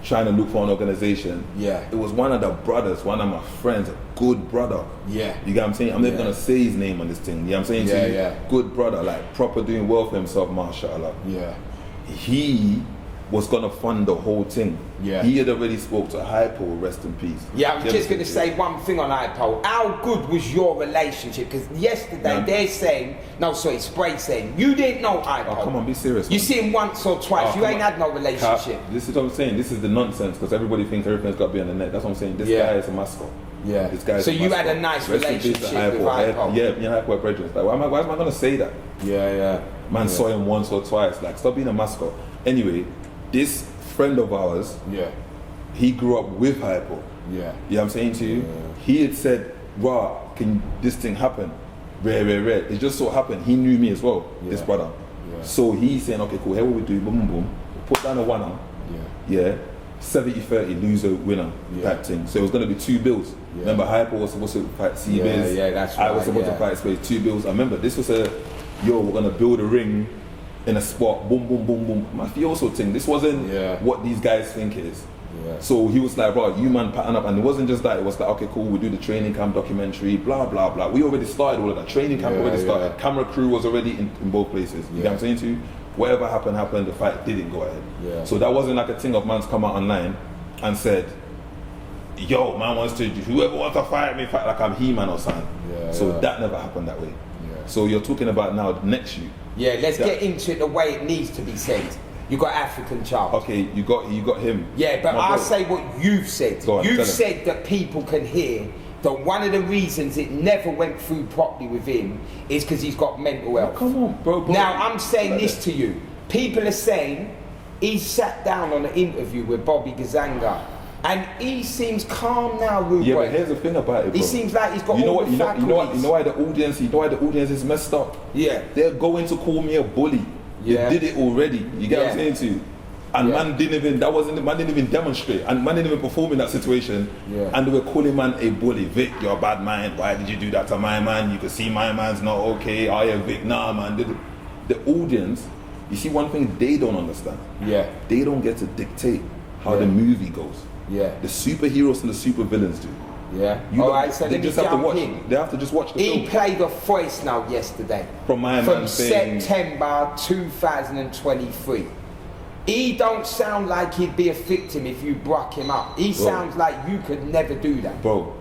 trying to look for an organization. Yeah. It was one of the brothers, one of my friends, a good brother. Yeah. You get what I'm saying? I'm never gonna say his name on this thing. You know what I'm saying? Yeah, to you? yeah. Good brother, like proper doing well for himself, mashallah. Yeah. He was gonna fund the whole thing. Yeah. He had already spoke to Hypo, rest in peace. Yeah, I'm just gonna say one thing on Hypo. How good was your relationship? Because yesterday they're saying, Spray saying, you didn't know Hypo. Oh, come on, be serious. You see him once or twice, you ain't had no relationship. This is what I'm saying, this is the nonsense, because everybody thinks everything's got to be on the net. That's what I'm saying, this guy is a mascot. Yeah. This guy is so you had a nice relationship with Hypo? Yeah, me and Hypo are brethren. Like, why am I gonna say that? Yeah, yeah. Man saw him once or twice, like stop being a mascot. Anyway, this friend of ours, he grew up with Hypo. Yeah. You know what I'm saying to you? Yeah. He had said, "Rah, can this thing happen?" Rare. It just so happened he knew me as well, this brother. Yeah. So he's saying, "Okay, cool, here what we do, boom, boom. Put down a winner. Yeah. 70-30 loser winner type thing. So it was gonna be 2 bills. Yeah. Remember, Hypo was supposed to fight C-Biz. Yeah, that's right. I was supposed to fight Space, 2 bills. I remember this was we're gonna build a ring in a spot, boom, boom, boom, boom. Mafioso thing. This wasn't what these guys think it is. Yeah. So he was like, bro, you man pattern up. And it wasn't just that, it was like, okay, cool, we do the training camp documentary, blah, blah, blah. We already started all of that. Training camp already started. Camera crew was already in both places. You know what I'm saying to you? Whatever happened, the fight didn't go ahead. Yeah. So that wasn't like a thing of man's come out online and said, yo, man wants to, whoever wants to fight me, fight like I'm He-Man or something. That never happened that way. Yeah. So you're talking about now the next shoot. Yeah, let's get into it the way it needs to be said. You got African Child. Okay, you got him. Yeah, but I'll say what you've said. You've said that people can hear that one of the reasons it never went through properly with him is because he's got mental health. Come on, bro. Now I'm saying this to you. People are saying he sat down on an interview with Bobby Gazanga, and he seems calm now, Rude Yeah, Boy. but here's the thing about it, bro. He seems like he's got you know all what, the you know faculties. why the audience is messed up? Yeah. They're going to call me a bully. Yeah. They did it already. You get what I'm saying to you? And Yeah. man didn't even demonstrate, and man didn't even perform in that situation. Yeah. And they were calling man a bully. Vic, you're a bad man. Why did you do that to my man? You could see my man's not okay. Oh yeah, Vic, nah man. The audience, you see one thing they don't understand. Yeah. They don't get to dictate how the movie goes. Yeah. The superheroes and the supervillains do. Yeah. You All don't- right, so they let me just have to jump watch. in. They have to just watch the He film. played a voice now yesterday. From my man saying, September 2023. He don't sound like he'd be a victim if you broke him up. He sounds like you could never do that. bro,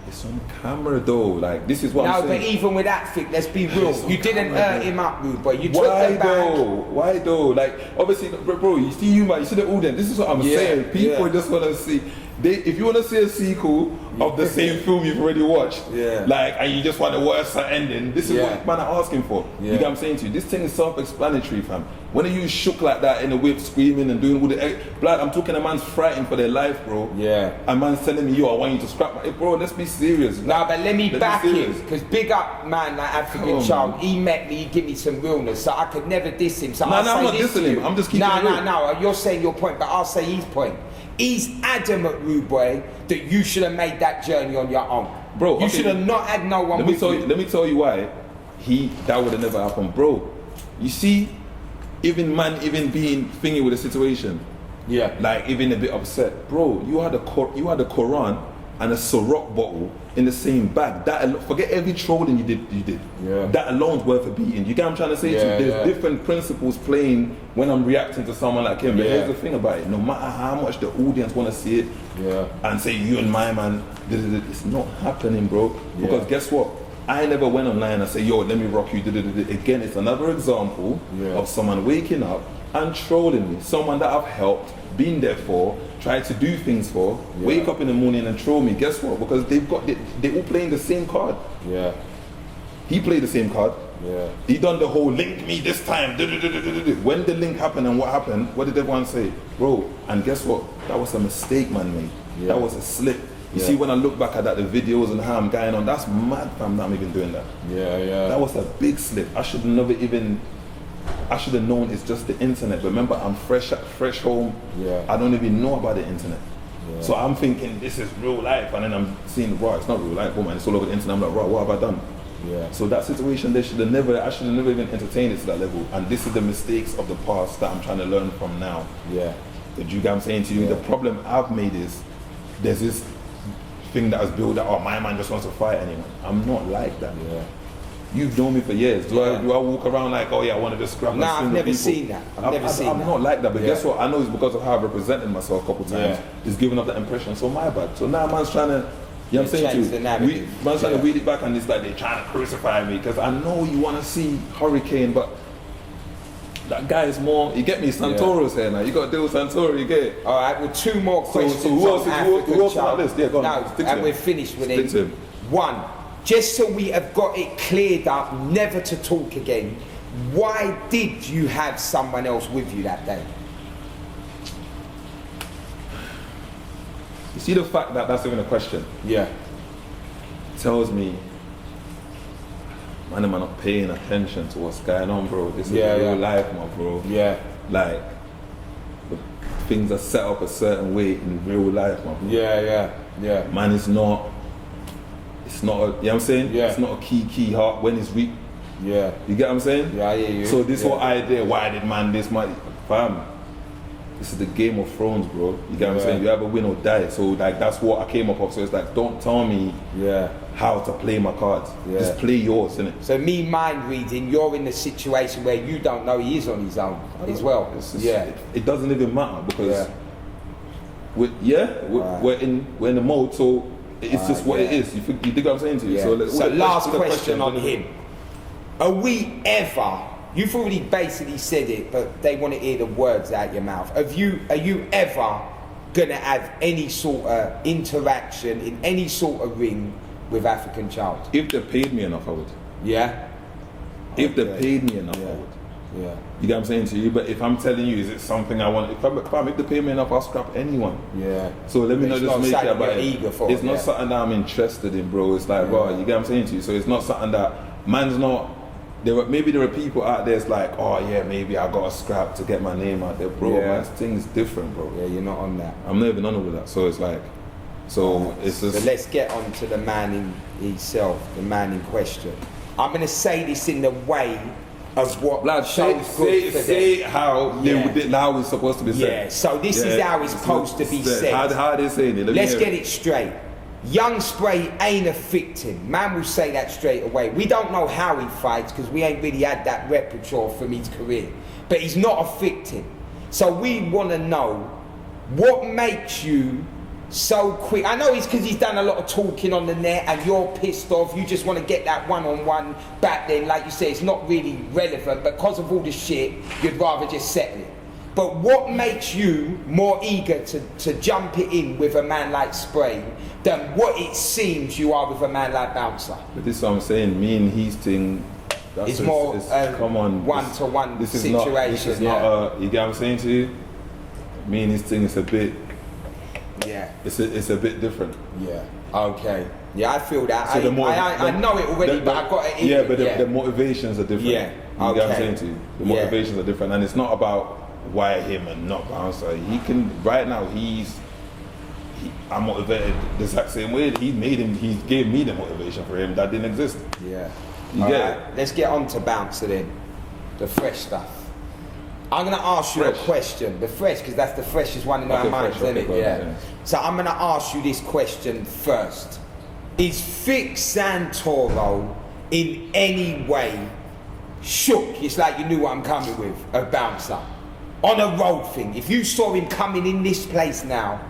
it's on camera though. Like this is what No, I'm saying. but even with that thing, let's be real. It's on You didn't camera, hurt bro. him up, Rude Boy. You took Why the bag. though? Why though? Like obviously, bro, you see you, man. You see the audience. This is what I'm Yeah, saying. People yeah. just want to see. If you want to see a sequel of the same film you've already watched, Yeah. like, and you just want the worst ending, this is Yeah. what man are asking for. Yeah. You get what I'm saying to you? This thing is self-explanatory, fam. When are you shook like that in the whip, screaming and doing all the blood? I'm talking a man's frightened for their life, bro. Yeah. A man's telling me, yo, I want you to scrap my. Hey, bro, let's be serious. No, but let me Let's be back him, serious. because big up man like African Come on, Child, man. he met me, he give me some realness, so I could never diss him. So No, I'll no, I'm say not this dissing to him. you. I'm just keeping it real. No, you're saying your point, but I'll say his point. He's adamant, Rude Boy, that you should have made that journey on your own. Bro, you okay. should have not had no one Let me with tell you. you. Let me tell you why. That would have never happened, bro. You see, even being thingy with the situation, Yeah. like even a bit upset, bro. You had a Quran and a Ciroc bottle in the same bag. Forget every trolling you did. Yeah. That alone's worth a beating. You get what I'm trying to say? to Yeah, you? There's yeah. different principles playing when I'm reacting to someone like him. But Yeah. here's the thing about it: no matter how much the audience want to see it, Yeah. and say you and my man, it's not happening, bro. Yeah. Because guess what? I never went online and say, yo, let me rock you. Again, it's another example Yeah. of someone waking up and trolling me. Someone that I've helped, been there for, tried to do things for, Yeah. wake up in the morning and troll me. Guess what? Because they're all playing the same card. Yeah. He played the same card. Yeah. He done the whole link me this time. When the link happened and what happened, what did everyone say? Bro, and guess what? That was a mistake, man, mate. Yeah. That was a slip. You Yeah. see, when I look back at that, the videos and how I'm going on, that's mad, fam, that I'm even doing that. Yeah. That was a big slip. I should have known it's just the internet. But remember, I'm fresh home. Yeah. I don't even know about the internet. Yeah. So I'm thinking this is real life, and then I'm seeing, right, it's not real life, oh man, it's all over the internet. I'm like, right, what have I done? Yeah. So that situation, I should have never even entertained it to that level. And this is the mistakes of the past that I'm trying to learn from now. Yeah. Do you get what I'm saying to you? Yeah. The problem I've made is there's this thing that has built that, oh, my man just wants to fight anyone. I'm not like that. Yeah. You've known me for years. Do Yeah. I walk around like, oh yeah, I want to just scrap and Nah, swing I've with never people? seen that. I've never seen I'm that. not like that, but Yeah. guess what? I know it's because of how I've represented myself a couple times. Yeah. It's giving up that impression. So my bad. So now man's trying to, you know what I'm saying change to the you? narrative. Man's trying Yeah. to read it back and it's like they're trying to crucify me because I know you want to see Hurricane, but that guy is more, you get me, Santoro's here now. You got to deal with Santoro, you get it? All right, with two more questions. so who else- on who African else on Child. that list? Yeah, go on. No, Stick to and him. we're finished with Stick to him. him. One, just so we have got it cleared up, never to talk again. Why did you have someone else with you that day? You see the fact that that's even a question Yeah. tells me, man, am I not paying attention to what's going on, bro? This is Yeah, real yeah. life, my bro. Yeah. Like, things are set up a certain way in real life, my bro. Yeah. Man, it's not a, you know what I'm saying? Yeah. It's not a key heart when it's weak. Yeah. You get what I'm saying? Yeah, I hear you. So this Yeah. whole idea, why did man this, man, fam, this is the Game of Thrones, bro. You get what I'm Yeah. saying? You either win or die. So like, that's what I came up with. So it's like, don't tell me Yeah. how to play my cards. Yeah. Just play yours, innit? So me mind reading, you're in the situation where you don't know he is on his own as well. It's just, Yeah. it doesn't even matter because Yeah. we're Right. in the mode, so it's just what it yeah. is. You dig what I'm saying to you? Yeah. So, So last all the question on questions- him. Are we ever, you've already basically said it, but they want to hear the words out your mouth. Are you ever gonna have any sort of interaction in any sort of ring with African Child? If they paid me enough, I would. Yeah? If they Okay. paid me enough, Yeah. I would. Yeah. You get what I'm saying to you? But if I'm telling you, is it something I want? If I make the payment up, I'll scrap anyone. Yeah. So let me not just make it about it. Eager for, it's not something that I'm interested in, bro. It's like, bro, you get what I'm saying to you? So it's not something that man's not. Maybe there are people out there. It's like, oh yeah, maybe I got a scrap to get my name out there, bro. Man's thing's different, bro. Yeah, you're not on that. I'm not even on with that. So it's like, it's just. So let's get on to the man in himself, the man in question. I'm gonna say this in the way of what Blood, say how how it's supposed to be said. Yeah, so this is how it's supposed to be said. How are they saying it? Let's get it straight. YOUNGSPRAY ain't a victim. Man will say that straight away. We don't know how he fights because we ain't really had that repertoire from his career. But he's not a victim. So we want to know what makes you so quick. I know it's because he's done a lot of talking on the net and you're pissed off. You just want to get that one-on-one back then. Like you say, it's not really relevant. Because of all the shit, you'd rather just settle it. But what makes you more eager to jump it in with a man like Spray than what it seems you are with a man like Bouncer? But this is what I'm saying. Me and his thing, it's more come on, one-to-one situation. This is not you get what I'm saying to you? Me and his thing is a bit. Yeah. It's a bit different. Yeah. Okay. Yeah, I feel that. So I know it already, but I got it in. Yeah, but the motivations are different. Yeah. You get what I'm saying to you? The motivations are different, and it's not about why him and not Bouncer. He can right now. I'm motivated the exact same way. He gave me the motivation for him that didn't exist. Yeah. You get it? Let's get on to Bouncer then. The fresh stuff. I'm gonna ask you a question. The fresh, because that's the freshest one in our minds, isn't it? Yeah. So I'm gonna ask you this question first. Is Vic Santoro in any way shook? It's like you knew what I'm coming with, a Bouncer. On a road thing, if you saw him coming in this place now,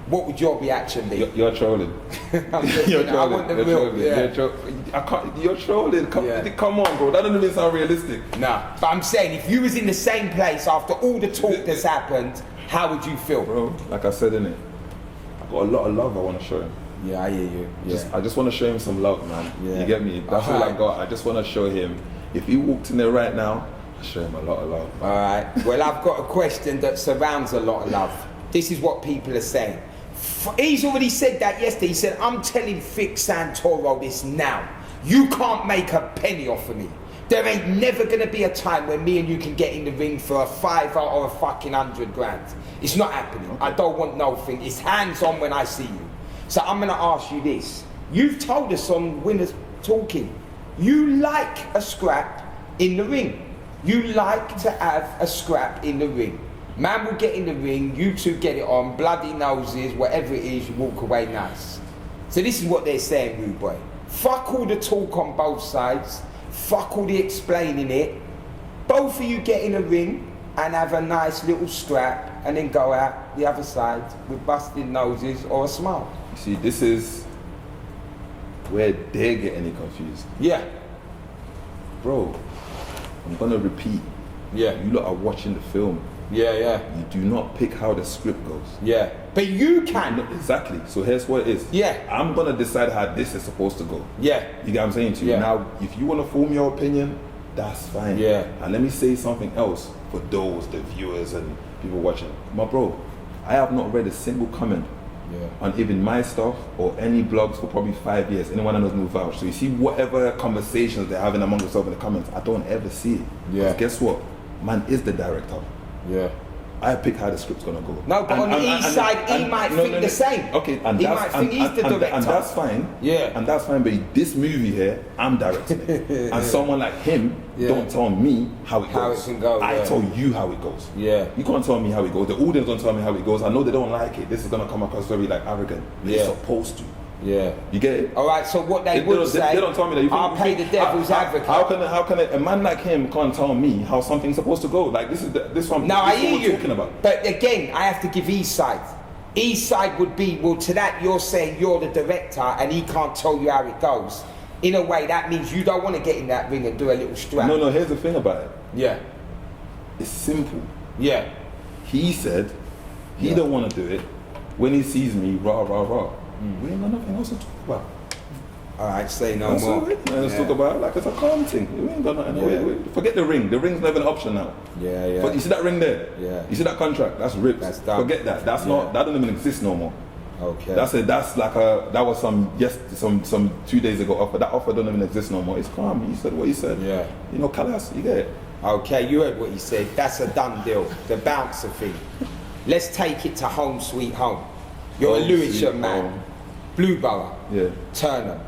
what would your reaction be? You're trolling. You're trolling. I want the real. You're trolling. Come on, bro. That doesn't even sound realistic. Nah, but I'm saying if you was in the same place after all the talk that's happened, how would you feel, bro? Like I said, innit, I got a lot of love I want to show him. Yeah, I hear you. Yeah. I just want to show him some love, man. Yeah. You get me? That's all I got. I just want to show him. If he walked in there right now, I'll show him a lot of love. All right. Well, I've got a question that surrounds a lot of love. This is what people are saying. He's already said that yesterday. He said, I'm telling Vic Santoro this now. You can't make a penny off of me. There ain't never gonna be a time when me and you can get in the ring for a $5 or a fucking $100,000. It's not happening. Okay. I don't want no thing. It's hands on when I see you. So I'm gonna ask you this. You've told us on Winners Talking, you like a scrap in the ring. You like to have a scrap in the ring. Man will get in the ring, you two get it on, bloody noses, whatever it is, you walk away nice. So this is what they're saying, rude boy. Fuck all the talk on both sides, fuck all the explaining it. Both of you get in the ring and have a nice little scrap and then go out the other side with busted noses or a smile. You see, this is where they're getting confused. Yeah. Bro, I'm gonna repeat. Yeah. You lot are watching the film. Yeah, yeah. You do not pick how the script goes. Yeah. But you can. Exactly. So here's what it is. Yeah. I'm gonna decide how this is supposed to go. Yeah. You get what I'm saying to you? Yeah. Now, if you wanna form your opinion, that's fine. Yeah. And let me say something else for those, the viewers and people watching. My bro, I have not read a single comment on even my stuff or any blogs for probably 5 years. Anyone that knows me vouch. So you see whatever conversations they're having among themselves in the comments, I don't ever see it. Yeah. Guess what? Man is the director. Yeah. I pick how the script's gonna go. No, but on the east side, he might think the same. Okay, and he might think he's the director. And that's fine. Yeah. And that's fine, but this movie here, I'm directing it. And someone like him don't tell me how it goes. How it can go, I tell you how it goes. Yeah. You can't tell me how it goes. The audience don't tell me how it goes. I know they don't like it. This is gonna come across very like arrogant. They're supposed to. Yeah. You get it? All right, so what they would say, they don't tell me that. You I'll play the devil's advocate. How can a man like him can't tell me how something's supposed to go? Like this one. Now I hear what we're you. Talking about. But again, I have to give each side. Each side would be, well, to that you're saying you're the director and he can't tell you how it goes. In a way, that means you don't want to get in that ring and do a little strap. No, here's the thing about it. Yeah. It's simple. Yeah. He said he don't want to do it. When he sees me, rah. We ain't got nothing else to talk about. Alright, say no That's more. all right. Let's talk about it like it's a calm thing. We ain't got nothing. Forget the ring. The ring's never an option now. Yeah, yeah. But you see that ring there? Yeah. You see that contract? That's ripped. That's done. Forget that. That's not. That doesn't even exist no more. Okay. That's like a. That was some 2 days ago offer. That offer doesn't even exist no more. It's calm. You said what you said. Yeah. You know, Callas, you get it. Okay, you heard what he said. That's a done deal. The bouncer thing. Let's take it to home sweet home. You're a Home Lewisham sweet man. home. Blueborough. Yeah. Turnham.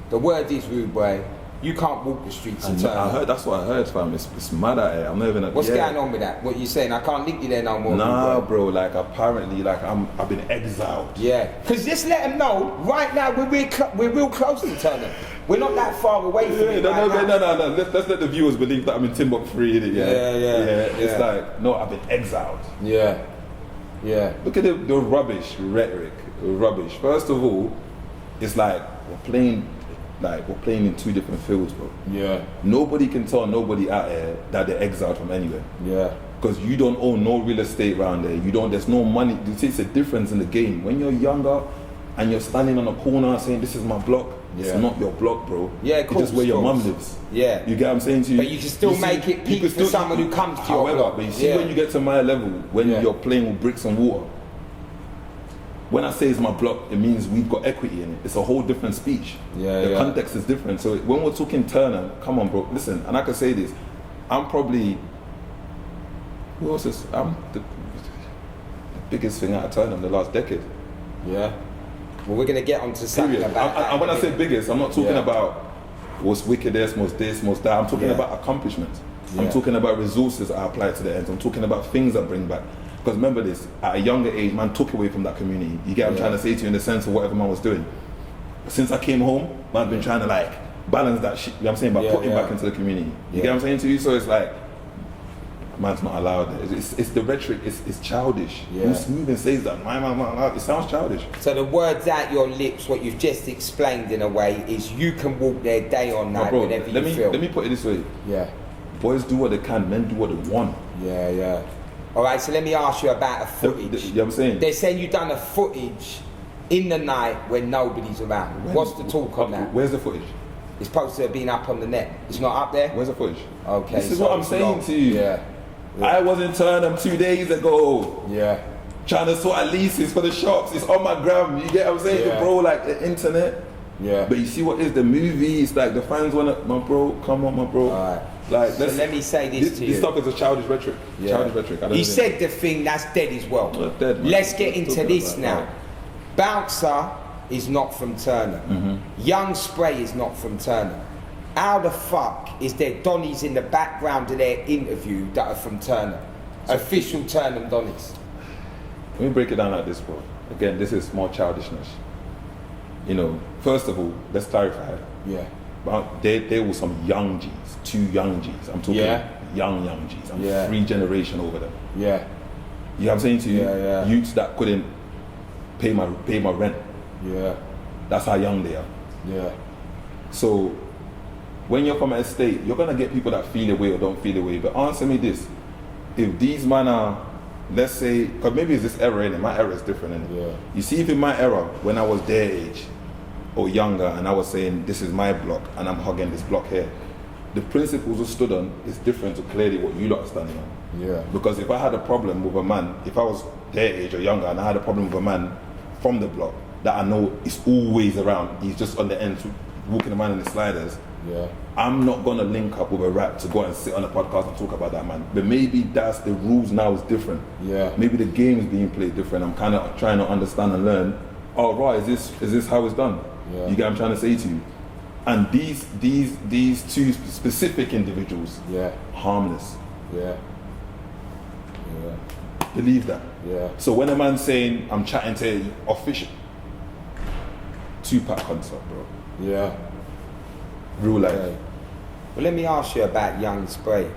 The word is, rude boy, you can't walk the streets of I Turnham. heard. That's what I heard, fam. It's mad at it. I'm not even. What's going on with that? What you saying? I can't link you there no more. Nah, rude boy. bro. Like apparently, like I've been exiled. Yeah, because just let them know, right now we're real close to Turnham. We're not that far away from it No. right now. Let's let the viewers believe that I'm in Timbuktu, innit? Yeah. It's like, no, I've been exiled. Yeah. Look at the rubbish rhetoric. Rubbish. First of all, it's like we're playing in two different fields, bro. Yeah. Nobody can tell nobody out here that they're exiled from anywhere. Yeah. Because you don't own no real estate around there. There's no money. It's a difference in the game. When you're younger and you're standing on a corner saying, this is my block, it's not your block, bro. Yeah, it's just where your mum lives. Yeah. You get what I'm saying to you? But you can still make it peak for someone who comes to your block. But you see, when you get to my level, when you're playing with bricks and water, when I say it's my block, it means we've got equity in it. It's a whole different speech. The context is different. So when we're talking Turner, come on, bro, listen, and I can say this, I'm probably, who else is, I'm the biggest thing out of Turner in the last decade. Yeah. Well, we're going to get onto something about that. And when I say biggest, I'm not talking about what's wickedest, most this, most that. I'm talking about accomplishments. I'm talking about resources I apply to the ends. I'm talking about things that bring back. Because remember this, at a younger age, man took away from that community. You get what I'm trying to say to you in the sense of whatever man was doing. Since I came home, man's been trying to like balance that shit, you know what I'm saying, by putting back into the community. You get what I'm saying to you? So it's like, man's not allowed. It's the rhetoric, it's childish. Who's smooth and says that? It sounds childish. So the words out your lips, what you've just explained in a way, is you can walk there day or night, whenever you feel. Let me put it this way. Yeah. Boys do what they can, men do what they want. Yeah. All right, so let me ask you about a footage. You know what I'm saying? They're saying you've done a footage in the night when nobody's around. What's the talk on that? Where's the footage? It's supposed to have been up on the net. It's not up there? Where's the footage? Okay. This is what I'm saying to you. Yeah. I was in Turnham 2 days ago. Yeah. Trying to sort out leases for the shops. It's on my gram. You get what I'm saying? Yeah. Bro, like the internet. Yeah. But you see what is the movies, like the fans want to, my bro, come on, my bro. All right. Like, so let me say this to you. This stuff is a childish rhetoric. Childish rhetoric. He said the thing that's dead as well. Dead, man. Let's get into this now. Bouncer is not from Turnham. YOUNGSPRAY is not from Turnham. How the fuck is there Donnies in the background of their interview that are from Turnham? Official Turnham Donnies. Let me break it down like this, bro. Again, this is more childishness. You know, first of all, let's clarify. Yeah. There were some young G's, 2 young G's. I'm talking young G's. I'm 3 generation over them. Yeah. You know what I'm saying to you? Yeah. Youths that couldn't pay my rent. Yeah. That's how young they are. Yeah. So when you're from an estate, you're gonna get people that feel away or don't feel away. But answer me this: if these men are, let's say, because maybe it's this era in it. My era is different in it. Yeah. You see, if in my era, when I was their age or younger, and I was saying this is my block and I'm hugging this block here, the principles I stood on is different to clearly what you lot are standing on. Yeah. Because if I had a problem with a man, if I was their age or younger and I had a problem with a man from the block that I know is always around, he's just on the end walking the man in the sliders, I'm not gonna link up with a rap to go and sit on a podcast and talk about that man. But maybe that's the rules now is different. Yeah. Maybe the game is being played different. I'm kind of trying to understand and learn. Oh right, is this how it's done? Yeah. You get what I'm trying to say to you? And these 2 specific individuals, harmless. Yeah. Believe that. Yeah. So when a man's saying I'm chatting to official Tupac concert, bro. Yeah. Real life. Okay. Well, let me ask you about YOUNGSPRAY.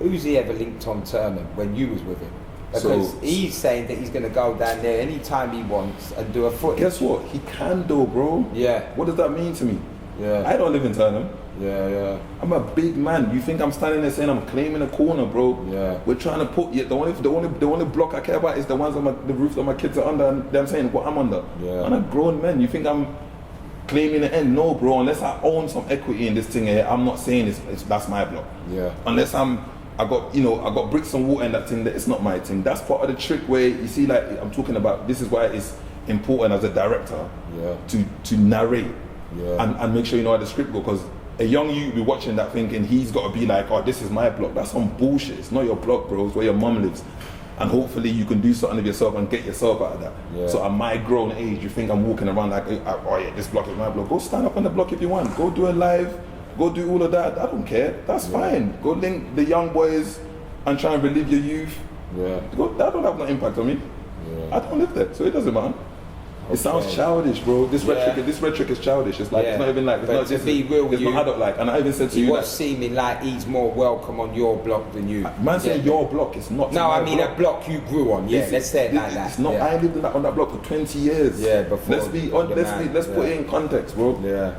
Who's he ever linked on Turnham when you was with him? Because he's saying that he's going to go down there anytime he wants and do a footage. Guess what? He can though, bro. Yeah. What does that mean to me? Yeah. I don't live in Turnham. Yeah. I'm a big man. You think I'm standing there saying I'm claiming a corner, bro? Yeah. We're trying to put the only block I care about is the ones on the roof that my kids are under, and them saying what I'm under. Yeah. I'm a grown man. You think I'm claiming the end. No, bro. Unless I own some equity in this thing here, I'm not saying that's my block. Yeah. Unless I got bricks and water in that thing, that it's not my thing. That's part of the trick where you see, like I'm talking about. This is why it's important as a director to narrate and make sure you know how the script goes, because a young you be watching that thinking he's got to be like, oh, this is my block. That's some bullshit. It's not your block, bro. It's where your mum lives. And hopefully you can do something of yourself and get yourself out of that. Yeah. So at my grown age, you think I'm walking around like, oh yeah, this block is my block. Go stand up on the block if you want. Go do a live. Go do all of that. I don't care. That's fine. Go link the young boys and try and relive your youth. Yeah. That don't have no impact on me. Yeah. I don't live there, so it doesn't matter. Okay. It sounds childish, bro. This rhetoric is childish. It's like it's not even like it's but not to be real with it's you, not adult like. And I even said to you, was seeming like he's more welcome on your block than you. Man, saying your block is not. No, I mean a block you grew on. Yeah, let's say it like that. It's not. I lived on that block for 20 years. Yeah, before. Let's put it in context, bro. Yeah.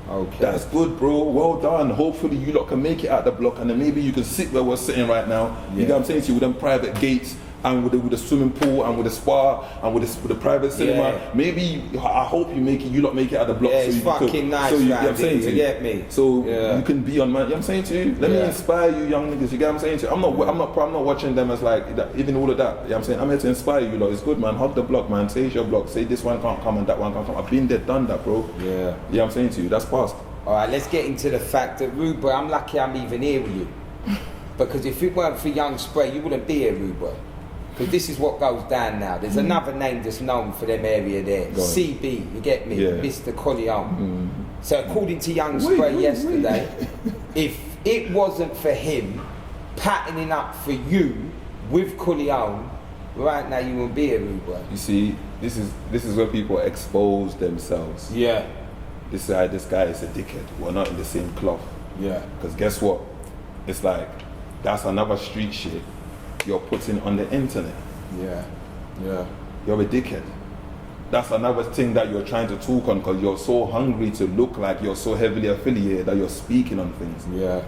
Okay. That's good, bro. Well done. Hopefully you lot can make it out the block, and then maybe you can sit where we're sitting right now. You get what I'm saying to you, with them private gates and with the swimming pool and with the spa and with the private cinema. Yeah. Maybe I hope you lot make it out the block. Yeah, it's fucking nice. So you get what I'm saying to you. Get me. So you can be on my. You know what I'm saying to you. Let me inspire you, young niggas. You get what I'm saying to you. I'm not watching them as like that, even all of that. You know what I'm saying. I'm here to inspire you, lot. It's good, man. Hug the block, man. Say it's your block. Say this one can't come and that one can't come. I've been there, done that, bro. Yeah. You know what I'm saying to you. That's past. Alright, let's get into the fact that Rude Boy, I'm lucky I'm even here with you. Because if it weren't for Young Spray, you wouldn't be here, Rude Boy. Because this is what goes down now. There's another name that's known for them area there. CB, you get me? Mr. Corleone. So according to Young Spray yesterday, if it wasn't for him patterning up for you with Corleone, right now you wouldn't be here, Rude Boy. You see, this is where people expose themselves. Yeah. This guy is a dickhead. We're not in the same cloth. Yeah. Because guess what? It's like, that's another street shit you're putting on the internet. Yeah. Yeah. You're a dickhead. That's another thing that you're trying to talk on because you're so hungry to look like you're so heavily affiliated that you're speaking on things. Yeah.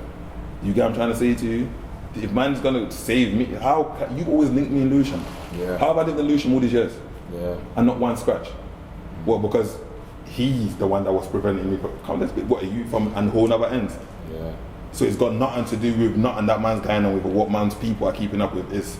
You get what I'm trying to say to you? If man's gonna save me, how you always link me in Lucian? Yeah. How have I lived in Lucian all these years? Yeah. And not one scratch? Well, because he's the one that was preventing me from, what are you from a whole other end? Yeah. So it's got nothing to do with nothing that man's going on with or what man's people are keeping up with. It's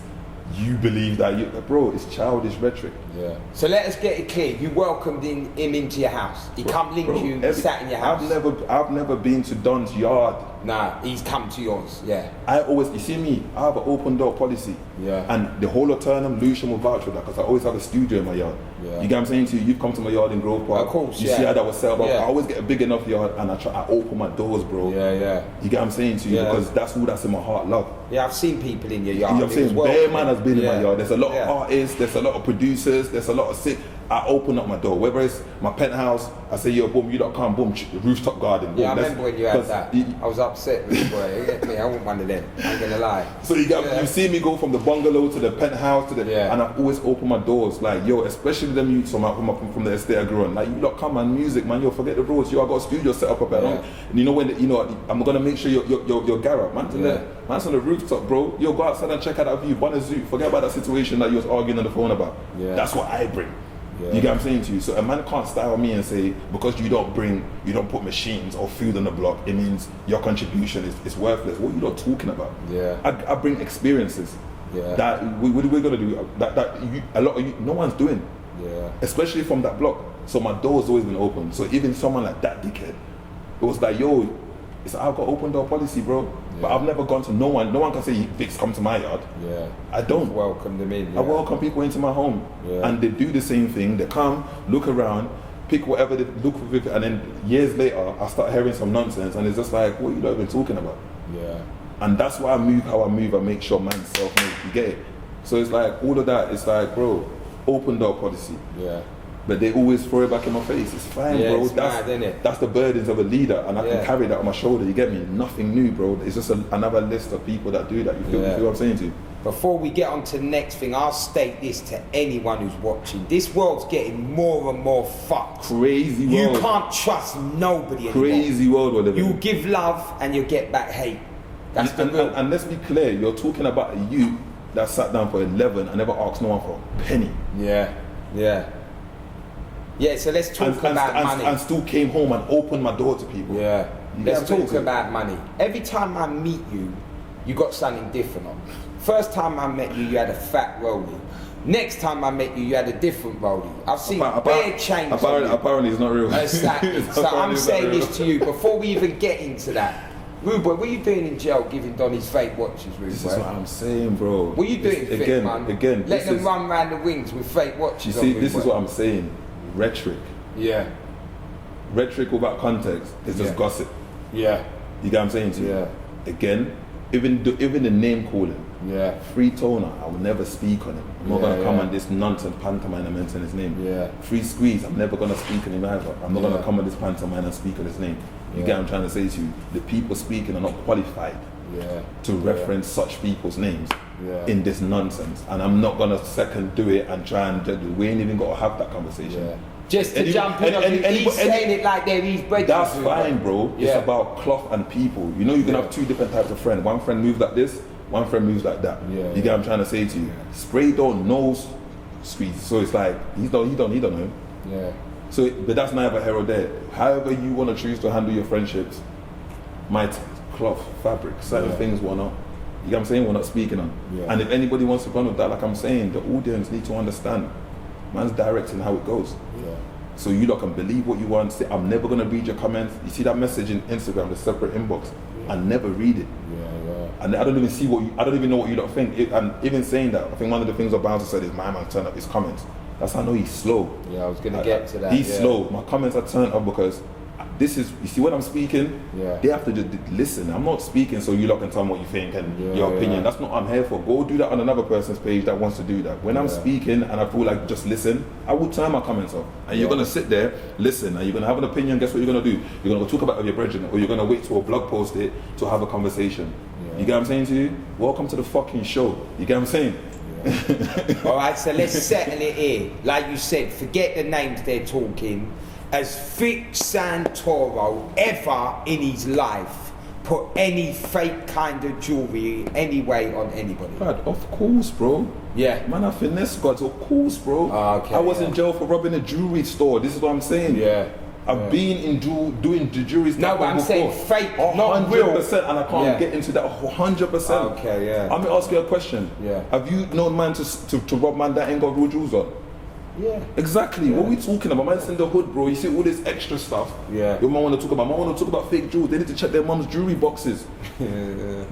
you believe that bro, it's childish rhetoric. Yeah. So let us get it clear. You welcomed him into your house. He come link you, sat in your house. I've never been to Don's yard. Nah, he's come to yours. Yeah. You see me, I have an open door policy. Yeah. And the whole of Turnham, Lucian will vouch for that because I always have a studio in my yard. Yeah. You get what I'm saying to you? You've come to my yard in Grove Park. Of course, you see how that was set up. I always get a big enough yard and I open my doors, bro. Yeah, yeah. You get what I'm saying to you? Because that's all that's in my heart, love. Yeah, I've seen people in your yard. You know what I'm saying? Bare man has been in my yard. There's a lot of artists, there's a lot of producers, there's a lot of sick. I open up my door, whether it's my penthouse, I say, yo, boom, you don't come, boom, rooftop garden. Boom, yeah, I remember when you had that. I was upset with you, boy. You get me? I want one of them. I ain't gonna lie. So you see me go from the bungalow to the penthouse to the, and I always open my doors, like, yo, especially them youths from the estate I grew on. Like, you lot come and music, man, yo, forget the roads. Yo, I got a studio set up there. And you know when, I'm gonna make sure your garage, man's on the rooftop, bro. Yo, go outside and check out that view, Bonner Zoo. Forget about that situation that you was arguing on the phone about. Yeah. That's what I bring. Yeah. You get what I'm saying to you? So a man can't style me and say, because you don't put machines or food on the block, it means your contribution is worthless. What are you not talking about? Yeah. I bring experiences that we're gonna do no one's doing. Yeah. Especially from that block. So my door's always been open. So even someone like that dickhead, it was like, yo, I've got open door policy, bro. Yeah. But I've never gone to no one. No one can say, Vic's come to my yard. Yeah. I don't. Welcome them in. Yeah. I welcome people into my home. Yeah. And they do the same thing. They come, look around, pick whatever they look for, and then years later, I start hearing some nonsense, and it's just like, what are you not even talking about? Yeah. And that's why I move how I move. I make sure man's self-made. You get it? So it's like, all of that, it's like, bro, open door policy. Yeah. But they always throw it back in my face. It's fine, bro. It's mad, isn't it? That's the burdens of a leader, and I can carry that on my shoulder. You get me? Nothing new, bro. It's just another list of people that do that. You feel what I'm saying to you? Before we get on to the next thing, I'll state this to anyone who's watching. This world's getting more and more fucked. Crazy world. You can't trust nobody anymore. Crazy world we're living in. You give love and you get back hate. That's the real. And let's be clear, you're talking about a youth that sat down for 11 and never asked no one for a penny. Yeah, yeah. Yeah, so let's talk about money. And still came home and opened my door to people. Yeah. Let's talk about money. Every time I meet you, you got something different on. First time I met you, you had a fat rollie. Next time I met you, you had a different rollie. I've seen bare change. Apparently it's not real. Exactly. So I'm saying this to you, before we even get into that, Rude Boy, what are you doing in jail giving Donnie's fake watches, Rude Boy? This is what I'm saying, bro. What are you doing, Vic, man? Again, let them run round the wings with fake watches. You see, this is what I'm saying. Rhetoric. Yeah. Rhetoric without context is just gossip. Yeah. You get what I'm saying to you? Yeah. Again, even the name calling. Yeah. Free Toner, I will never speak on him. I'm not gonna come on this nonsense pantomime and mention his name. Yeah. Free Squeeze, I'm never gonna speak on him either. I'm not gonna come on this pantomime and speak on his name. You get what I'm trying to say to you? The people speaking are not qualified to reference such people's names in this nonsense. And I'm not gonna second do it and try and judge. We ain't even gotta have that conversation. Yeah. Just to jump in, he's saying it like they're these bridges. That's fine, bro. It's about cloth and people. You know, you can have two different types of friends. One friend moves like this, one friend moves like that. You get what I'm trying to say to you? Spray don't know Squeeze, so it's like he don't know. Yeah. So, but that's neither here or there. However you want to choose to handle your friendships, cloth, fabric, certain things we're not. You get what I'm saying? We're not speaking on. And if anybody wants to run with that, like I'm saying, the audience need to understand. Man's directing how it goes. So you lot can believe what you want. Say, I'm never gonna read your comments. You see that message in Instagram, the separate inbox. I never read it. And I don't even see I don't even know what you lot think. And even saying that, I think one of the things our bouncer said is my man turned up his comments. That's how I know he's slow. Yeah, I was gonna get to that. He's slow. My comments are turned up because this is, you see when I'm speaking, they have to just listen. I'm not speaking so you lot can tell me what you think and your opinion. That's not what I'm here for. Go do that on another person's page that wants to do that. When I'm speaking and I feel like just listen, I will turn my comments off. And you're gonna sit there, listen, and you're gonna have an opinion. Guess what you're gonna do? You're gonna go talk about it with your brethren, or you're gonna wait to a blog post it to have a conversation. You get what I'm saying to you? Welcome to the fucking show. You get what I'm saying? Alright, so let's settle it here. Like you said, forget the names they're talking. Has Vic Santoro ever in his life put any fake kind of jewelry anyway on anybody? Brad, of course, bro. Yeah. Man, I finesse gods, of course, bro. Okay, I was in jail for robbing a jewelry store. This is what I'm saying. Yeah. I've been in doing the jewelry stuff. No, but I'm saying fake, not 100%, real. and I can't get into that 100%. Okay, yeah. I'm gonna ask you a question. Yeah. Have you known man to rob man that ain't got real jewels on? Yeah. Exactly. What are we talking about? Man's in the hood, bro. You see all this extra stuff. Yeah. Your mom want to talk about. Mom want to talk about fake jewels. They need to check their mom's jewelry boxes.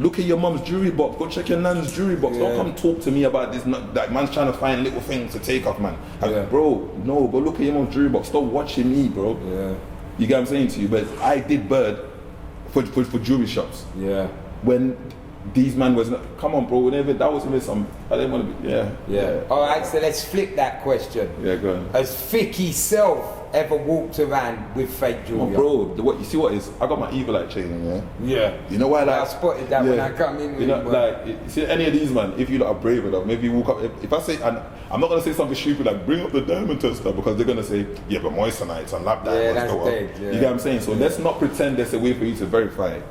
Look at your mom's jewelry box. Go check your nan's jewelry box. Don't come talk to me about this. Like man's trying to find little things to take off, man. Bro, no. Go look at your mom's jewelry box. Stop watching me, bro. Yeah. You get what I'm saying to you? But I did bird for jewelry shops. Yeah. When these man was come on, bro. Whenever that was even some, I didn't want to be. Yeah. All right, so let's flip that question. Yeah, go on. Has Vic himself ever walked around with fake jewelry? Bro, what you see? What is? I got my evil eye chain. Yeah. You know why? Like, I spotted that when I come in. You know, like, you see any of these man? If you lot are brave enough, maybe you walk up. If I say, and I'm not gonna say something stupid like bring up the diamond tester because they're gonna say, yeah, but moistenites and lap diamonds that's go up. dead, You get what I'm saying? So let's not pretend there's a way for you to verify it.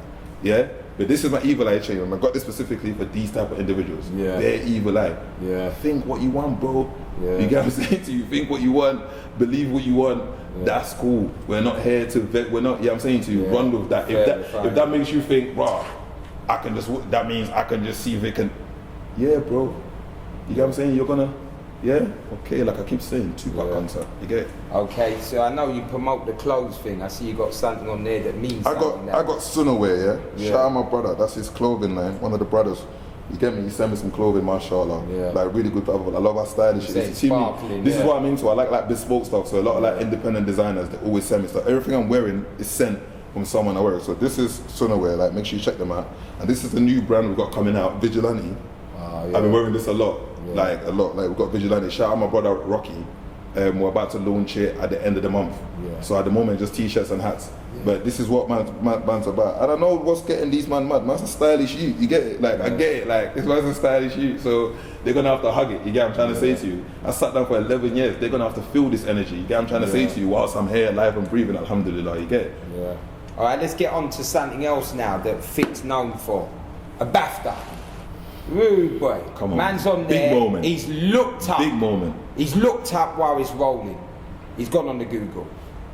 Yeah. But this is my evil eye chain, and I got this specifically for these type of individuals. Yeah. Their evil eye. Yeah. Think what you want, bro. Yeah. You get what I'm saying to you? Think what you want, believe what you want. Yeah. That's cool. We're not here to we're not, I'm saying to you, run with that. If that makes you think, raw, that means I can just see Vic and yeah, bro. You get what I'm saying? You're gonna okay, like I keep saying, Tupac concert. You get it? Okay, so I know you promote the clothes thing. I see you got something on there that means something. I got Sunaway, Shout out my brother, that's his clothing line, one of the brothers. You get me? He sent me some clothing, mashallah. Yeah. Like really good people. I love how stylish it is. This is what I'm into. I like bespoke stuff. So a lot of like independent designers, they always send me stuff. Everything I'm wearing is sent from someone I wear. So this is Sunaway, like make sure you check them out. And this is the new brand we've got coming out, Vigilante. I've been wearing this a lot. Like a lot. Like we've got Vigilante. Shout out my brother Rocky. We're about to launch it at the end of the month. So at the moment just t-shirts and hats. But this is what man's about. I don't know what's getting these man mad. Man's a stylish youth. You get it? Like I get it. Like this man's a stylish youth. So they're gonna have to hug it. You get what I'm trying to say to you? I sat down for 11 years. They're gonna have to feel this energy. You get what I'm trying to say to you? Whilst I'm here, alive and breathing, alhamdulillah. You get it? Yeah. All right, let's get on to something else now that Vic's known for. A BAFTA. Rude boy. Come on. Man's on there. Big moment. He's looked up. Big moment. He's looked up while he's rolling. He's gone on the Google.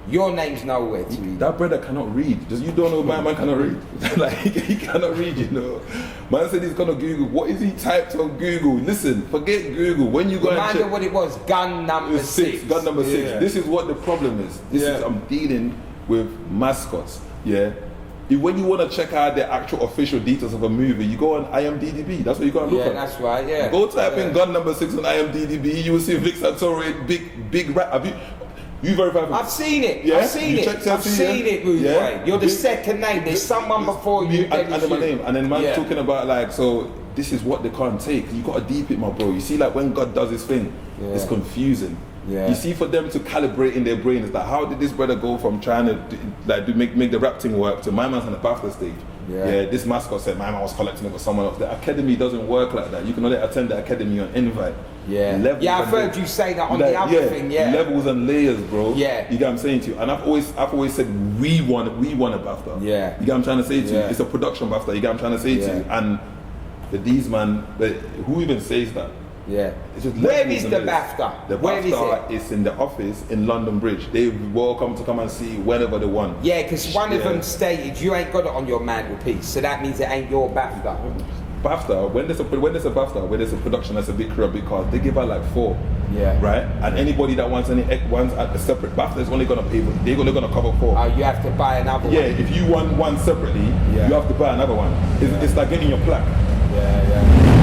Your name's nowhere to read. That brother cannot read. Just you don't know my man cannot read. Like he cannot read, you know. Man said he's gonna Google. What is he typed on Google? Listen, forget Google. When you go and check, what it was, gun number 6. Gun number 6. Yeah. This is what the problem is. This is I'm dealing with mascots. Yeah. When you want to check out the actual official details of a movie, you go on IMDb. That's what you got to look at. Yeah, that's right. Yeah. Go type in gun number 6 on IMDb. You will see Vic Santoro in big rap. Have you verified? I've seen it. Yeah? I've seen it. I've seen it, Rude Boy. You're the second name. There's someone before you. And then my name. And then man's talking about like, so this is what they can't take. You got to deep it, my bro. You see, like when God does his thing, it's confusing. Yeah. You see, for them to calibrate in their brain, it's like, how did this brother go from trying to make the rap thing work to my man's on the BAFTA stage? Yeah, this mascot said my man was collecting it with someone else. The academy doesn't work like that. You can only attend the academy on invite. Yeah, I've heard you say that on the other thing. Yeah, levels and layers, bro. Yeah, you get what I'm saying to you. And I've always said we want a BAFTA. Yeah, you get what I'm trying to say to you. It's a production BAFTA. You get what I'm trying to say to you. And these man, who even says that? Yeah. It's just where is the BAFTA? The BAFTA is in the office in London Bridge. They're welcome to come and see whenever they want. Yeah, because one of them stated you ain't got it on your mantelpiece, so that means it ain't your BAFTA. BAFTA, when there's a BAFTA, where there's a production that's a big crew, big cars, they give out like 4. Yeah. Right? And anybody that wants at a separate BAFTA is only gonna pay for it. They're only gonna cover 4. Oh, you have to buy another one. Yeah, if you want one separately, you have to buy another one. It's like getting your plaque. Yeah.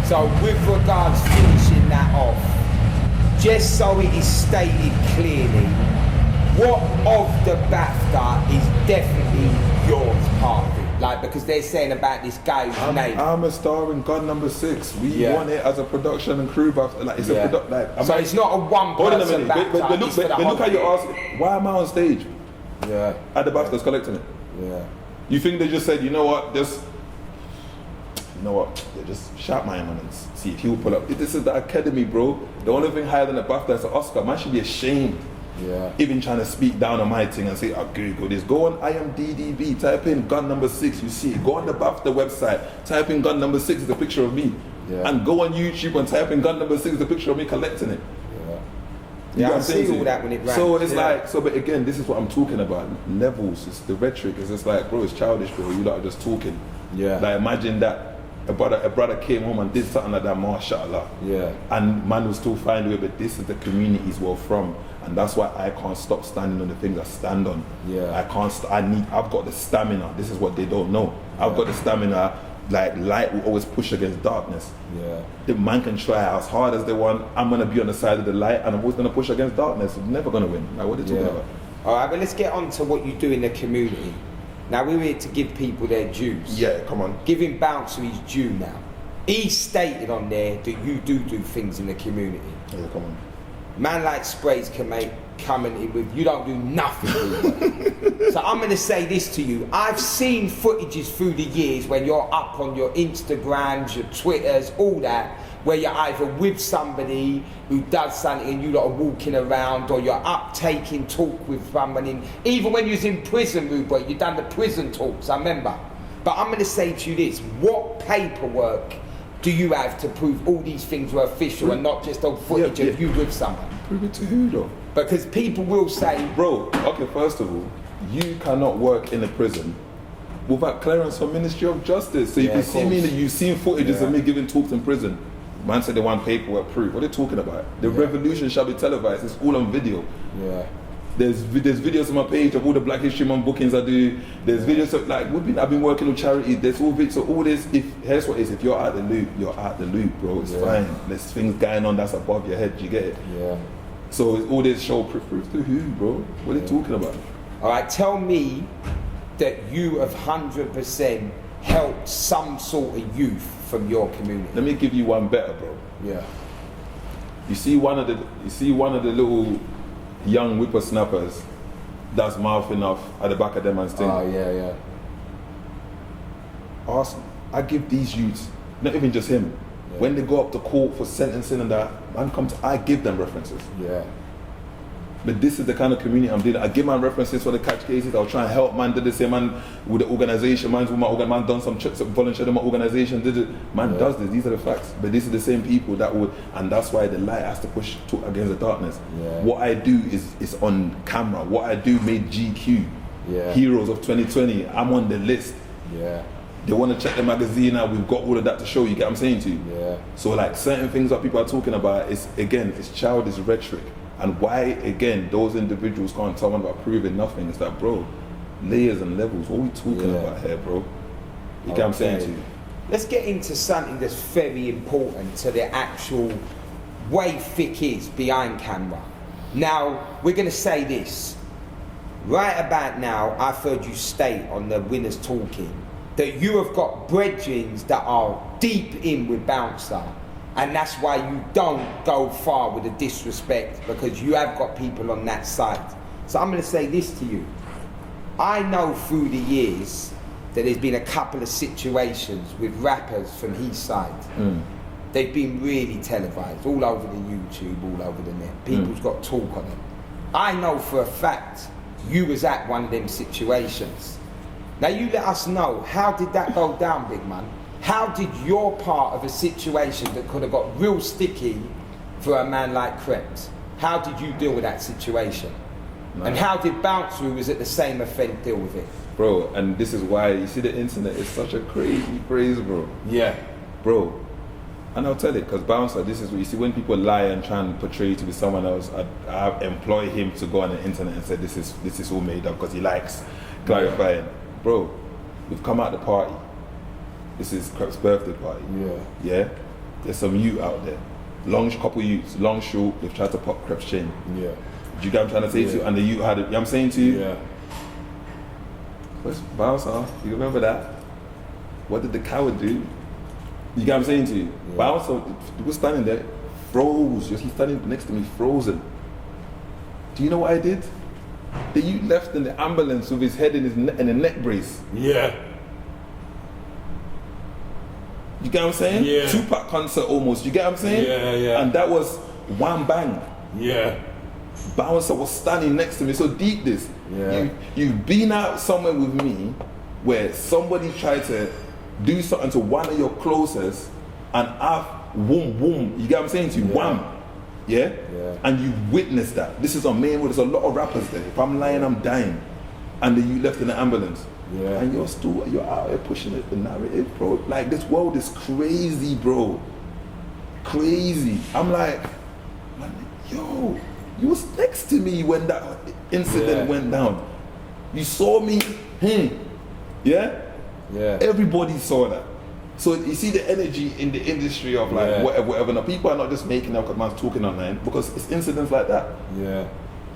So with regards finishing that off, just so it is stated clearly, what of the BAFTA is definitely yours part of it? Like, because they're saying about this guy's name. I'm a star in gun number 6. We want it as a production and crew BAFTA. Like, it's a product. Like, so it's not a one-person BAFTA. But look how you ask, why am I on stage? Yeah. At the BAFTA's collecting it. Yeah. You think they just said, you know what, they just shout my man and see if he'll pull up. This is the academy, bro. The only thing higher than the BAFTA is an Oscar. Man should be ashamed. Yeah. Even trying to speak down on my thing and say, oh, Google this. Go on IMDb, type in gun number 6, you see it. Go on the BAFTA website, type in gun number 6 is a picture of me. Yeah. And go on YouTube and type in gun number 6 is a picture of me collecting it. Yeah, I see all that when it ran. So it's like, but again, this is what I'm talking about. Levels, it's the rhetoric. It's just like, bro, it's childish, bro. You lot are just talking. Yeah. Like, imagine that a brother came home and did something like that, mashallah. Yeah. And man will still find a way, but this is the communities we're from. And that's why I can't stop standing on the things I stand on. Yeah. I've got the stamina. This is what they don't know. I've got the stamina. Like, light will always push against darkness. Yeah. The man can try as hard as they want. I'm gonna be on the side of the light, and I'm always gonna push against darkness. I'm never gonna win. Like, what are you talking about? All right, but let's get on to what you do in the community. Now, we're here to give people their dues. Yeah, come on. Giving Bouncer his due now. He stated on there that you do things in the community. Yeah, come on. Man like Sprays can make commenting with, you don't do nothing. So I'm going to say this to you. I've seen footages through the years when you're up on your Instagrams, your Twitters, all that, where you're either with somebody who does something and you lot are walking around, or you're up taking talk with someone. Even when you was in prison, Rude Boy, you done the prison talks, I remember. But I'm going to say to you this, what paperwork do you have to prove all these things were official and not just old footage of you with someone? Prove it to who though? Because people will say, bro, okay, first of all, you cannot work in a prison without clearance from Ministry of Justice. So if you see me, you've seen footages of me giving talks in prison. Man said they want paperwork proof. What are they talking about? The revolution shall be televised. It's all on video. Yeah. There's videos on my page of all the Black History Month bookings I do. There's videos of, like, I've been working with charity. There's all videos. So all this, here's what it is. If you're out the loop, you're out the loop, bro. It's fine. There's things going on that's above your head. You get it? Yeah. So all this show proof to who, bro? What are you talking about? All right, tell me that you have 100% helped some sort of youth from your community. Let me give you one better, bro. Yeah. You see one of the little young whippersnappers that's mouthing off at the back of them and thing. Oh yeah. Awesome. I give these youths, not even just him, when they go up to court for sentencing and that, I give them references. Yeah. But this is the kind of community I'm dealing. I give man references for the catch cases. I'll try and help man. Did the same man with the organization. Man's with my man done some trips, volunteered in my organization. Did it? Man does this. These are the facts. But these are the same people that would, and that's why the light has to push against the darkness. Yeah. What I do is on camera. What I do made GQ. Yeah. Heroes of 2020. I'm on the list. Yeah. They want to check the magazine out. We've got all of that to show you. Get what I'm saying to you? Yeah. So like certain things that people are talking about is again, it's childish rhetoric. And why, again, those individuals can't tell them about proving nothing. It's like, bro, layers and levels. What are we talking about here, bro? You get what I'm saying to you? Let's get into something that's very important to the actual way Vic is behind camera. Now, we're going to say this. Right about now, I've heard you state on the Winners Talking that you have got brethren that are deep in with Bouncer. And that's why you don't go far with the disrespect, because you have got people on that side. So I'm going to say this to you. I know through the years that there's been a couple of situations with rappers from his side. They've been really televised, all over the YouTube, all over the net. People's got talk on them. I know for a fact you was at one of them situations. Now you let us know, how did that go down, big man? How did your part of a situation that could have got real sticky for a man like Krebs, how did you deal with that situation? No. And how did Bouncer, who was at the same event, deal with it? Bro, and this is why, you see the internet is such a crazy phrase, bro. Yeah. Bro, and I'll tell it, because Bouncer, this is what you see when people lie and try and portray to be someone else. I employ him to go on the internet and say this is all made up because he likes clarifying. Yeah. Bro, we've come out the party. This is Krebs' birthday party. Yeah. Yeah? There's some youth out there. Couple youths, long, short, they've tried to pop Krebs' chain. Yeah. Do you get what I'm trying to say to you? And the youth had it, you know what I'm saying to you? Yeah. What's Bouncer? You remember that? What did the coward do? You get what I'm saying to you? Yeah. Bouncer was standing there, froze. He's standing next to me, frozen. Do you know what I did? The youth left in the ambulance with his head in a neck brace. Yeah. You get what I'm saying? Yeah. Tupac concert almost. You get what I'm saying? Yeah, yeah. And that was one bang. Yeah. Bouncer was standing next to me. So deep this. Yeah. You've been out somewhere with me where somebody tried to do something to one of your closest and whoom, whoom. You get what I'm saying to you? Yeah. Wham. Yeah? Yeah? And you witnessed that. This is on main road. There's a lot of rappers there. If I'm lying, I'm dying. And then you left in the ambulance. Yeah. And you're out here pushing it, the narrative, bro. Like, this world is crazy, bro. Crazy. I'm like, man, yo, you was next to me when that incident went down. You saw me, yeah? Yeah. Everybody saw that. So you see the energy in the industry of like whatever. Now people are not just making up because man's talking online, because it's incidents like that. Yeah.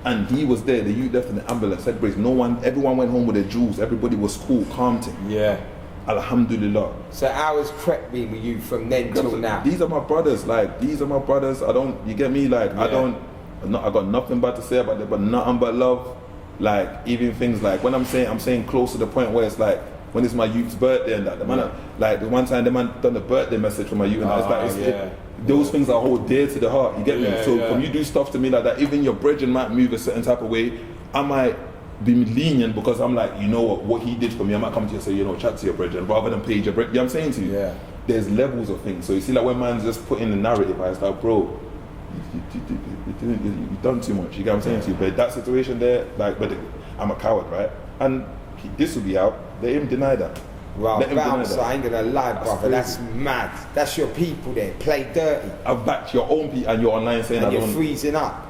And he was there, the youth left in the ambulance, head brace, everyone went home with their jewels, everybody was cool, calm thing. Yeah. Alhamdulillah. So how has Crep been with you from then till now? These are my brothers, you get me? Like, I got nothing bad to say about them, but nothing but love. Like, even things like, when I'm saying close to the point where it's like, when it's my youth's birthday and that, the man, like the one time the man done the birthday message for my youth and it's like, those things are hold dear to the heart, you get me? So when you do stuff to me like that, even your brethren might move a certain type of way, I might be lenient because I'm like, you know what he did for me, I might come to you and say, you know, chat to your brethren rather than page your brethren, you know what I'm saying to you? Yeah. There's levels of things. So you see, like when man's just putting the narrative, I was like, bro, you done too much, you get what I'm saying to you? But that situation there, like, I'm a coward, right? And this will be out. Let him deny that. Wow, Bouncer, I ain't gonna lie, brother. That's mad. That's your people there. Play dirty. I've backed your own people and you're online saying and you're freezing up.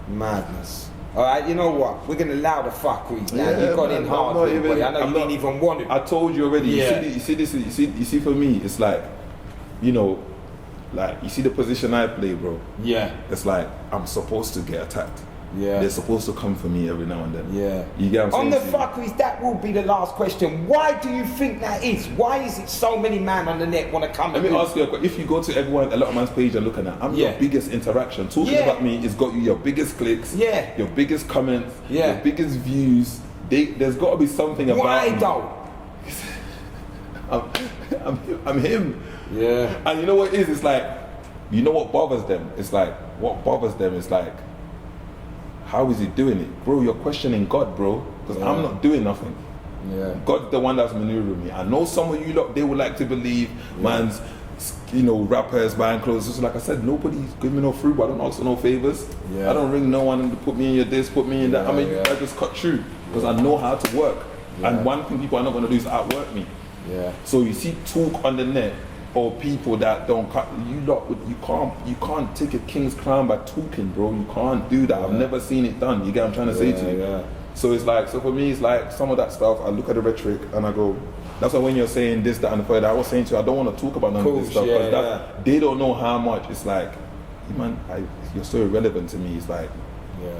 Madness. Alright, you know what? We're gonna allow the fuckeries now. You got in hard, boy. I know you didn't even want it. I told you already. Yeah. You see for me, it's like, you know, like you see the position I play, bro. Yeah. It's like I'm supposed to get attacked. Yeah. They're supposed to come for me every now and then. Yeah. You get what I'm saying? On the fuckeries, that will be the last question. Why do you think that is? Why is it so many men on the net want to come? Let me ask you a question. If you go to a lot of man's page and look at that, I'm your biggest interaction. Talking about me has got you your biggest clicks, your biggest comments, your biggest views. There's got to be something about Why me. Though? I'm him. Yeah. And you know what it is? It's like, you know what bothers them? It's like, what bothers them is like, how is he doing it? Bro, you're questioning God, bro, because I'm not doing nothing. Yeah. God's the one that's maneuvering me. I know some of you lot, they would like to believe man's, you know, rappers buying clothes. Just like I said, nobody's giving me no fruit, but I don't ask for no favors. Yeah. I don't ring no one and put me in your this, put me in that. I mean, I just cut through because I know how to work. And one thing people are not going to do is outwork me. Yeah. So you see talk on the net or people that don't cut, you can't take a king's crown by talking, bro. You can't do that. I've never seen it done. You get what I'm trying to say to you? Yeah. So it's like, so for me, it's like some of that stuff, I look at the rhetoric and I go, that's why when you're saying this, that, and the third, I was saying to you, I don't want to talk about none of this stuff, because they don't know how much it's like, man, you're so irrelevant to me. It's like,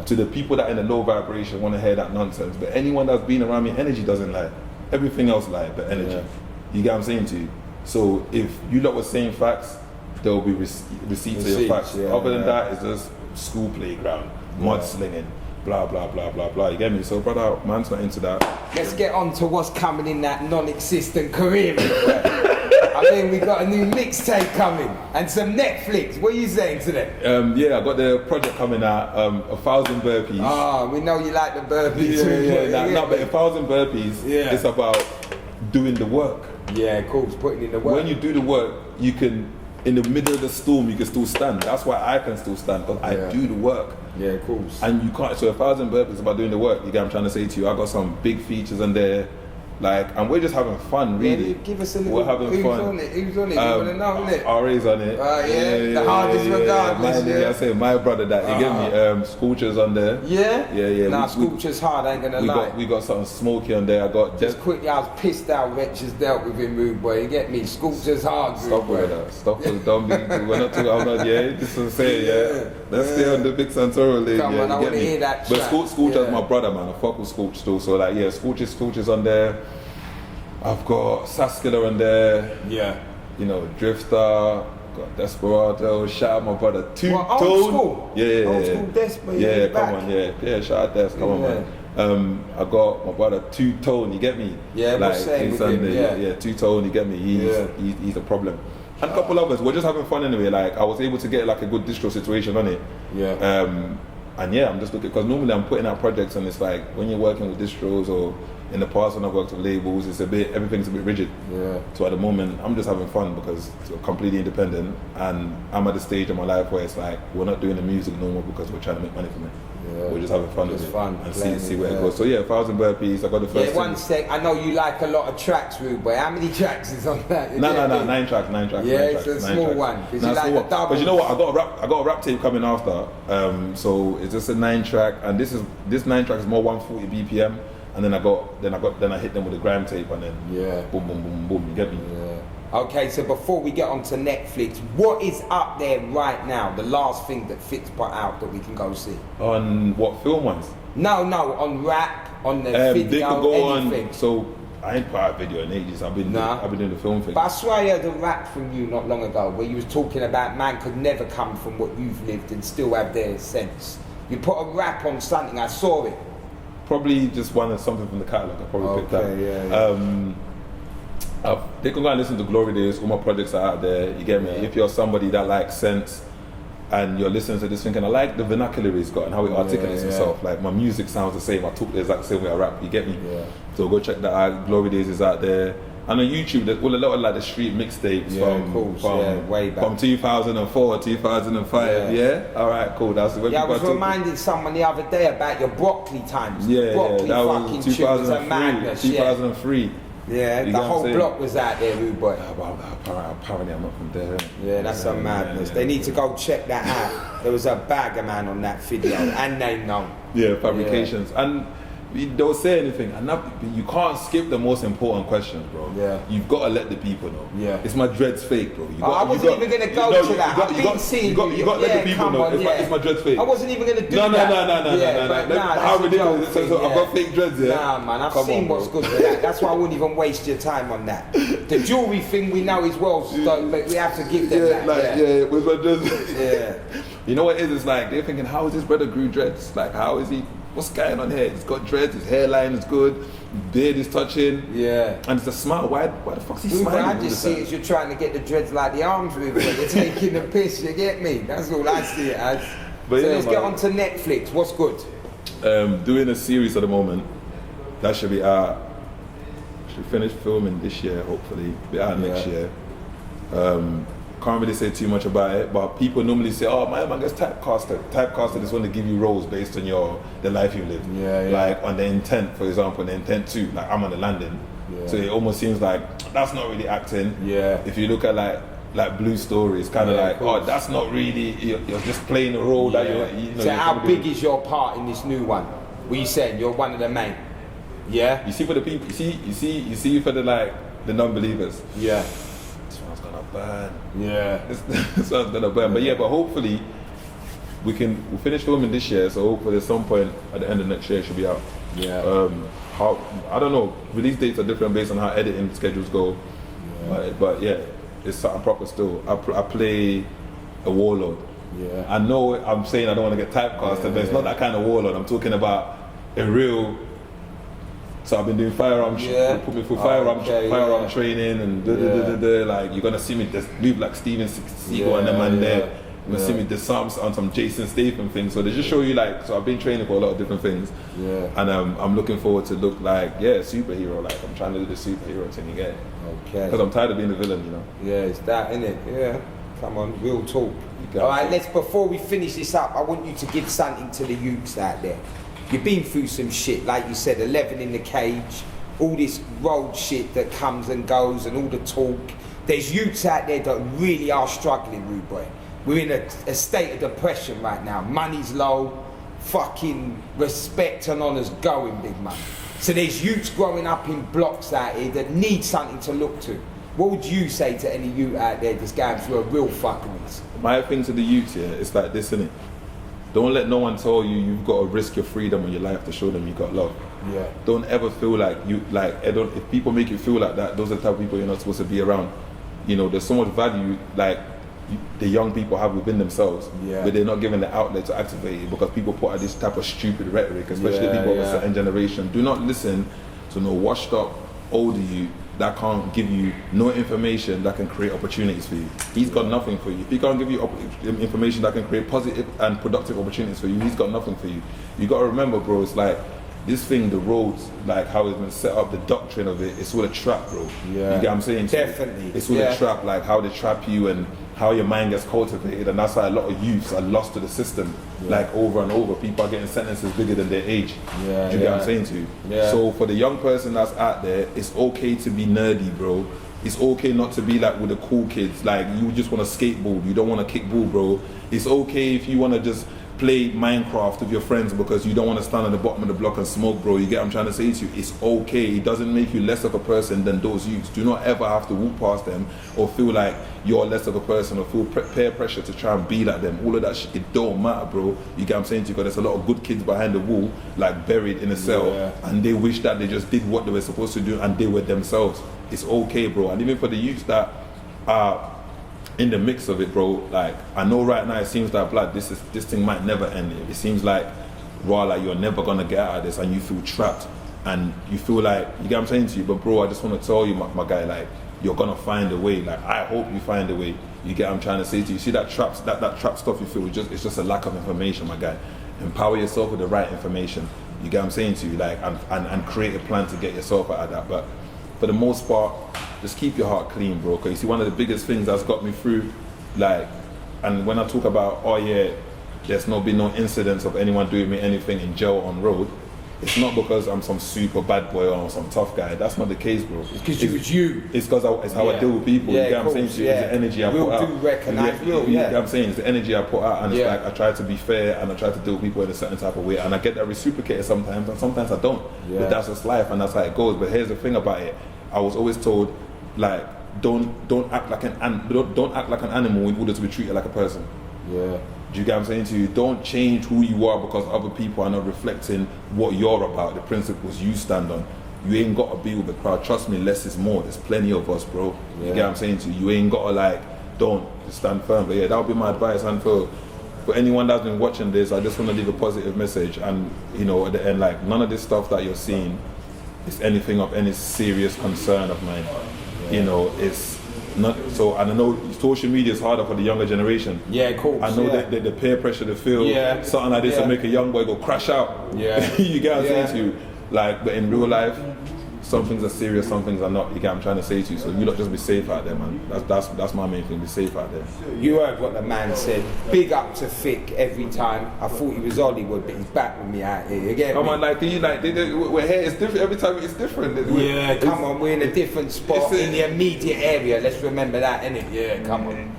to the people that are in a low vibration want to hear that nonsense, but anyone that's been around me, energy doesn't lie. Everything else lie, but energy. You get what I'm saying to you? So if you lot were saying facts, there will be receipts of your facts. Other than that, it's just school playground, mudslinging, blah, blah, blah, blah, blah. You get me? So brother, man's not into that. Let's get on to what's coming in that non-existent career. I mean, we got a new mixtape coming and some Netflix. What are you saying to them? Yeah, I got the project coming out, 1,000 burpees. Ah, we know you like the burpees. But 1,000 burpees, it's about doing the work. Yeah, of course, putting in the work. When you do the work, you can, in the middle of the storm, you can still stand. That's why I can still stand, because I do the work. Yeah, of course. And you can't, so 1,000 burpees is about doing the work. You get what I'm trying to say to you? I got some big features in there. Like, and we're just having fun, really. Yeah, give us a little. We're having fun. On it? Who's on it? You want to know, innit? RA's on it. The hardest regardless. I say my brother that. You get me? Sculpture's on there. Yeah? Nah, Sculpture's hard, I ain't gonna lie. We got something smoky on there. I got just quickly, I was pissed out Wretch has dealt with him, rude boy. You get me? Sculpture's hard, Stop with that. Stop with don't be. We're not talking about this is saying, Let's stay on the Vic Santoro lane. Come on, I wanna hear that track. But Sculpture's my brother, man. I fuck with Sculpture still. So like, Sculpture's on there. I've got Saskilla on there. Yeah. You know, Drifter. Got Desperado. Shout out my brother Two Tone. Old school. Old school Desperado. Yeah, come on, yeah. Shout out Des. Come on, man. I got my brother Two Tone. You get me? Yeah, like he's on there. Yeah, Two Tone. You get me? He's a problem. And a couple others. We're just having fun anyway. Like I was able to get like a good distro situation on it. Yeah. And I'm just looking, because normally I'm putting out projects and it's like when you're working with distros, or in the past when I've worked with labels, everything's a bit rigid. Yeah. So at the moment, I'm just having fun because we're completely independent, and I'm at the stage in my life where it's like we're not doing the music no more because we're trying to make money from it. Yeah. We're just having fun with it and see where it goes. So 1,000 burpees. I got the first. Yeah, one sec. I know you like a lot of tracks, rude boy. How many tracks is on that? No, 9 tracks. Yeah, it's a small one. Because you like the double. But you know what? I got a rap tape coming after. So it's just a 9-track, and this 9 track is more 140 BPM. And then I hit them with a grime tape, and then boom, boom, boom, boom. You get me? Yeah. Okay, so before we get onto Netflix, what is up there right now? The last thing that Fitz put out that we can go see. On what, film ones? No, on rap, on the video, they could go anything. So I ain't put out a video in ages. I've been doing the film thing. But I swear I heard a rap from you not long ago where you was talking about man could never come from what you've lived and still have their sense. You put a rap on something. I saw it. Probably just wanted something from the catalogue. I probably picked that. They can go and listen to Glory Days. All my projects are out there. You get me? If you're somebody that likes sense and you're listening to this thinking, I like the vernacular he's got and how he articulates himself. Like my music sounds the same. I talk the exact same way I rap. You get me? Yeah. So go check that out. Glory Days is out there. And on YouTube, there's a lot of like the street mixtapes from way back. From 2004, 2005. Yeah? Alright, cool. That's the I was reminding someone the other day about your Broccoli times. Broccoli that was 2003. 2003. Yeah, the whole block was out there, rude boy. Apparently I'm not from there. Yeah, that's some madness. They need to go check that out. There was a bagger man on that video, and they know. Yeah, fabrications. And don't say anything. And you can't skip the most important questions, bro. Yeah. You've got to let the people know. Yeah. It's my dreads fake, bro. I wasn't even going to go to that. I've been seeing you. You got to let the people know. It's my dreads fake. I wasn't even going to do that. No. How ridiculous is it? I've got fake dreads, yeah? Nah, man. I've seen what's good for that. That's why I wouldn't even waste your time on that. The jewellery thing we know is well, but we have to give them that. With my dreads. Yeah. You know what it is? It's like, they're thinking, how is this brother grew dreads? Like, how is he? What's going on here? He's got dreads, his hairline is good, beard is touching. Yeah. And it's a smile. Why the fuck's he smiling? I just see it as you're trying to get the dreads like the arms with it. You're taking the piss, you get me? That's all I see it as. But so let's get on to Netflix. What's good? Doing a series at the moment. That should be out. Should finish filming this year, hopefully. Be out next year. Can't really say too much about it, but people normally say, "Oh, my man gets typecasted." Typecasted is when they give you roles based on the life you live. Like on the intent, for example, the intent too. Like I'm on the landing, so it almost seems like that's not really acting. If you look at like Blue Story, it's kind of like, oh, that's not really. You're just playing a role that you know. So how big is your part in this new one? What you saying? You're one of the main. Yeah. You see for the people. You see for the non-believers. Yeah. This one's gonna burn. Yeah. This one's gonna burn. But yeah, but hopefully we'll finish filming this year. So hopefully at some point at the end of next year it should be out. Yeah. I don't know. Release dates are different based on how editing schedules go. But yeah, it's something proper still. I play a warlord. Yeah. I know I'm saying I don't want to get typecasted, but it's not that kind of warlord. I'm talking about a real. So I've been doing firearm, put me through firearm training and like you're gonna see me just move like Steven Seagal and them man there. You're gonna see me do on some Jason Statham things. So they just show you so I've been training for a lot of different things. Yeah. And I'm looking forward to look like superhero. Like I'm trying to do the superhero thing again. Okay. Because I'm tired of being a villain, you know. Yeah, it's that, innit? Yeah. Come on, real talk. All right, before we finish this up, I want you to give something to the youths out there. You've been through some shit, like you said, 11 in the cage, all this road shit that comes and goes and all the talk. There's youths out there that really are struggling, rude boy. We're in a state of depression right now. Money's low, fucking respect and honour's going, big man. So there's youths growing up in blocks out here that need something to look to. What would you say to any youth out there that's going through a real fucking mess? My thing to the youths here is like this, innit? Don't let no one tell you you've got to risk your freedom or your life to show them you got love. Yeah. Don't ever feel like if people make you feel like that, those are the type of people you're not supposed to be around. You know, there's so much value the young people have within themselves, but they're not given the outlet to activate it because people put out this type of stupid rhetoric, especially people of a certain generation. Do not listen to no washed up older youth that can't give you no information that can create opportunities for you. He's got nothing for you. If he can't give you information that can create positive and productive opportunities for you, he's got nothing for you. You got to remember, bro, it's like this thing, the roads, like how it's been set up, the doctrine of it, it's all a trap, bro. Yeah. You get what I'm saying? Definitely. It's all a trap, like how they trap you and how your mind gets cultivated, and that's why a lot of youths are lost to the system, like over and over. People are getting sentences bigger than their age. Do you get what I'm saying to you? Yeah. So for the young person that's out there, it's okay to be nerdy, bro. It's okay not to be like with the cool kids, like you just want to skateboard, you don't want to kick ball, bro. It's okay if you want to just play Minecraft with your friends because you don't want to stand on the bottom of the block and smoke, bro. You get what I'm trying to say to you? It's okay. It doesn't make you less of a person than those youths. Do not ever have to walk past them or feel like you're less of a person or feel peer pressure to try and be like them. All of that shit, it don't matter, bro. You get what I'm saying to you? Because there's a lot of good kids behind the wall, like buried in a cell, and they wish that they just did what they were supposed to do and they were themselves. It's okay, bro. And even for the youths that are in the mix of it, bro, like I know right now it seems like blood, this thing might never end. It seems like like you're never gonna get out of this and you feel trapped and you feel like, you get what I'm saying to you, but bro, I just want to tell you, my guy, like you're gonna find a way. Like I hope you find a way. You get what I'm trying to say to you? See that trap stuff you feel, it's just a lack of information, my guy. Empower yourself with the right information. You get what I'm saying to you? Like and create a plan to get yourself out of that. But for the most part, just keep your heart clean, bro. Because you see, one of the biggest things that's got me through, like, and when I talk about, there's been no incidents of anyone doing me anything in jail on road, it's not because I'm some super bad boy or some tough guy. That's not the case, bro. It's because it's you. It's because it's how I deal with people. You get what I'm saying to you? It's the energy I put out. You get what I'm saying? It's the energy I put out, and it's like I try to be fair and I try to deal with people in a certain type of way, and I get that reciprocated sometimes, and sometimes I don't. But that's just life, and that's how it goes. But here's the thing about it. I was always told, like, don't act like an animal in order to be treated like a person. Yeah. Do you get what I'm saying to you? Don't change who you are because other people are not reflecting what you're about, the principles you stand on. You ain't got to be with the crowd. Trust me, less is more. There's plenty of us, bro. You get what I'm saying to you? You ain't got to don't stand firm. But yeah, that would be my advice. And for anyone that's been watching this, I just want to leave a positive message. And you know, at the end, like, none of this stuff that you're seeing is anything of any serious concern of mine. You know, it's So and I know social media is harder for the younger generation. Yeah, cool. I know that the peer pressure to feel something like this will make a young boy go crash out. Yeah. You get what I'm saying to you? Like, but in real life, some things are serious, some things are not. You get what I'm trying to say to you. So you lot just be safe out there, man. That's my main thing. Be safe out there. You heard what the man said. Big up to Vic every time. I thought he was Hollywood, but he's back with me out here. You get Come me? on, like we're here. It's different every time. It's different. Yeah, come on. We're in a different spot in the immediate area. Let's remember that, innit? Yeah, come on.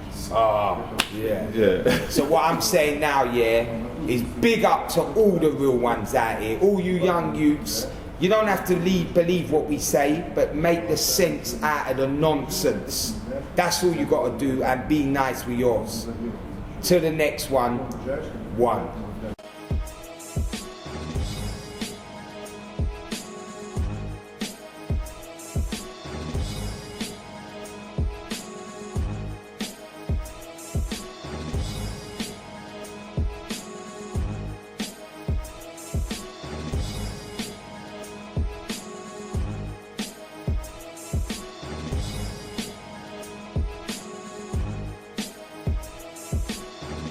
Yeah. So what I'm saying now, is big up to all the real ones out here, all you young youths. You don't have to believe what we say, but make the sense out of the nonsense. That's all you got to do, and be nice with yours. Till the next one.